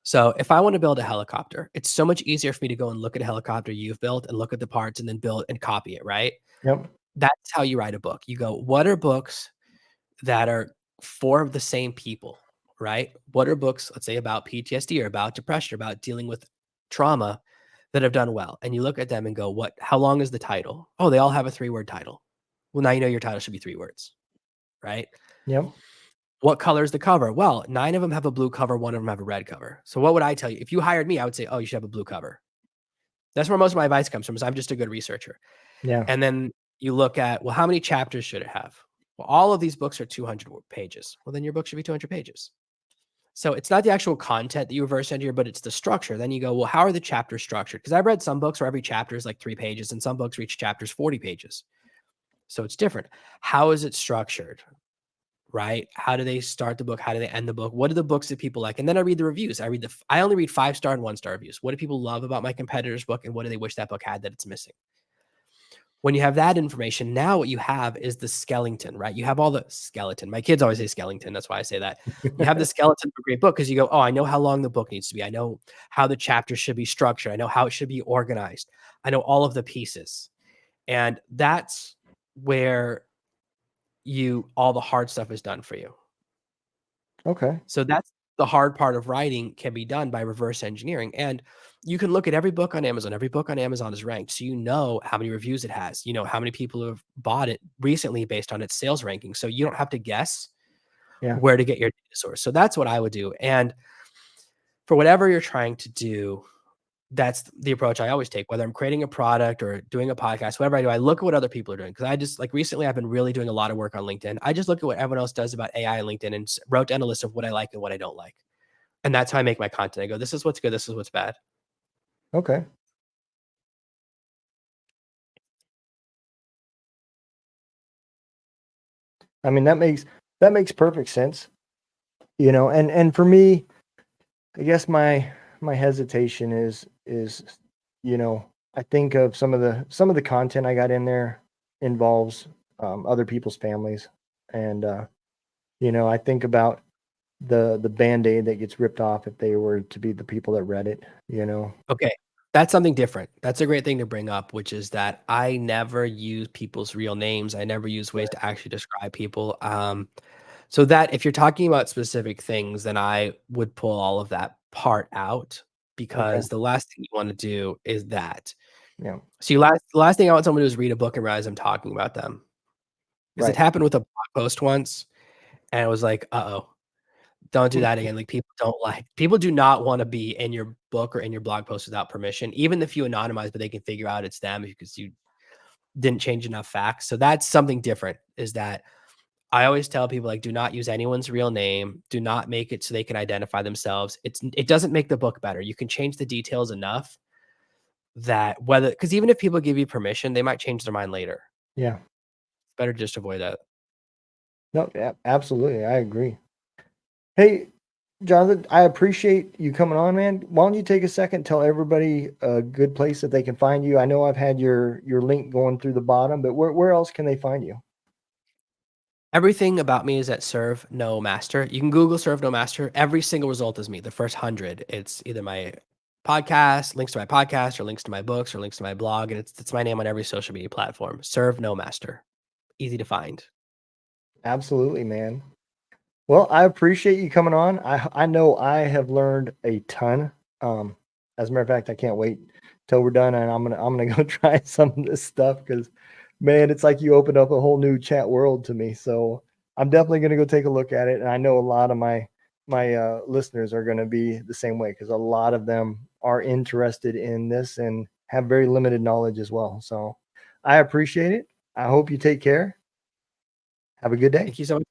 So if I want to build a helicopter, it's so much easier for me to go and look at a helicopter you've built and look at the parts and then build and copy it, right? Yep. That's how you write a book. You go, what are books that are for the same people, right? What are books, let's say about PTSD or about depression, or about dealing with trauma that have done well? And you look at them and go, how long is the title? Oh, they all have a 3-word title. Well, now you know your title should be 3 words, right? Yep. What color is the cover? Well, 9 of them have a blue cover, 1 of them have a red cover. So what would I tell you? If you hired me, I would say, oh, you should have a blue cover. That's where most of my advice comes from, is I'm just a good researcher. Yeah. And then you look at, well, how many chapters should it have? Well, all of these books are 200 pages. Well, then your book should be 200 pages. So it's not the actual content that you reverse engineer, but it's the structure. Then you go, well, how are the chapters structured? Because I've read some books where every chapter is like 3 pages and some books where each chapter is 40 pages. So it's different. How is it structured? Right? How do they start the book? How do they end the book? What are the books that people like? And then I read the reviews. I only read 5-star and 1-star reviews. What do people love about my competitor's book? And what do they wish that book had that it's missing? When you have that information, now what you have is the skeleton, right? You have all the skeleton. My kids always say skeleton. That's why I say that. You have the skeleton of a great book because you go, oh, I know how long the book needs to be. I know how the chapters should be structured. I know how it should be organized. I know all of the pieces. And that's where all the hard stuff is done for you. Okay. So that's the hard part of writing can be done by reverse engineering. And you can look at every book on Amazon. Every book on Amazon is ranked. So you know how many reviews it has. You know how many people have bought it recently based on its sales ranking. So you don't have to guess Yeah. where to get your data source. So that's what I would do. And for whatever you're trying to do, that's the approach I always take, whether I'm creating a product or doing a podcast, whatever I do, I look at what other people are doing. Cause I just like recently I've been really doing a lot of work on LinkedIn. I just look at what everyone else does about AI on LinkedIn and wrote down a list of what I like and what I don't like. And that's how I make my content. I go, this is what's good. This is what's bad. Okay. I mean, that makes perfect sense. And for me, I guess my hesitation is, I think of some of the content I got in there involves other people's families, and I think about the band-aid that gets ripped off if they were to be the people that read it. Okay. That's something different. That's a great thing to bring up, which is that I never use people's real names. I never use ways to actually describe people. So that if you're talking about specific things, then I would pull all of that part out Okay. because the last thing you want to do is that. Yeah. So the last thing I want someone to do is read a book and realize I'm talking about them. Because it Right. happened with a blog post once, and it was like, uh-oh, don't do that again. Like people do not want to be in your book or in your blog post without permission, even if you anonymize, but they can figure out it's them because you didn't change enough facts. So that's something different is that I always tell people like, do not use anyone's real name. Do not make it so they can identify themselves. It doesn't make the book better. You can change the details enough that because even if people give you permission, they might change their mind later. Yeah. Better just avoid that. No, absolutely. I agree. Hey, Jonathan, I appreciate you coming on, man. Why don't you take a second, tell everybody a good place that they can find you? I know I've had your link going through the bottom, but where else can they find you? Everything about me is at Serve No Master. You can Google Serve No Master. Every single result is me. The first 100, it's either my podcast, links to my podcast, or links to my books, or links to my blog, and it's my name on every social media platform. Serve No Master. Easy to find. Absolutely, man. Well, I appreciate you coming on. I know I have learned a ton. As a matter of fact, I can't wait till we're done, and I'm gonna go try some of this stuff because, man, it's like you opened up a whole new chat world to me. So I'm definitely gonna go take a look at it, and I know a lot of my listeners are gonna be the same way because a lot of them are interested in this and have very limited knowledge as well. So I appreciate it. I hope you take care. Have a good day. Thank you so much.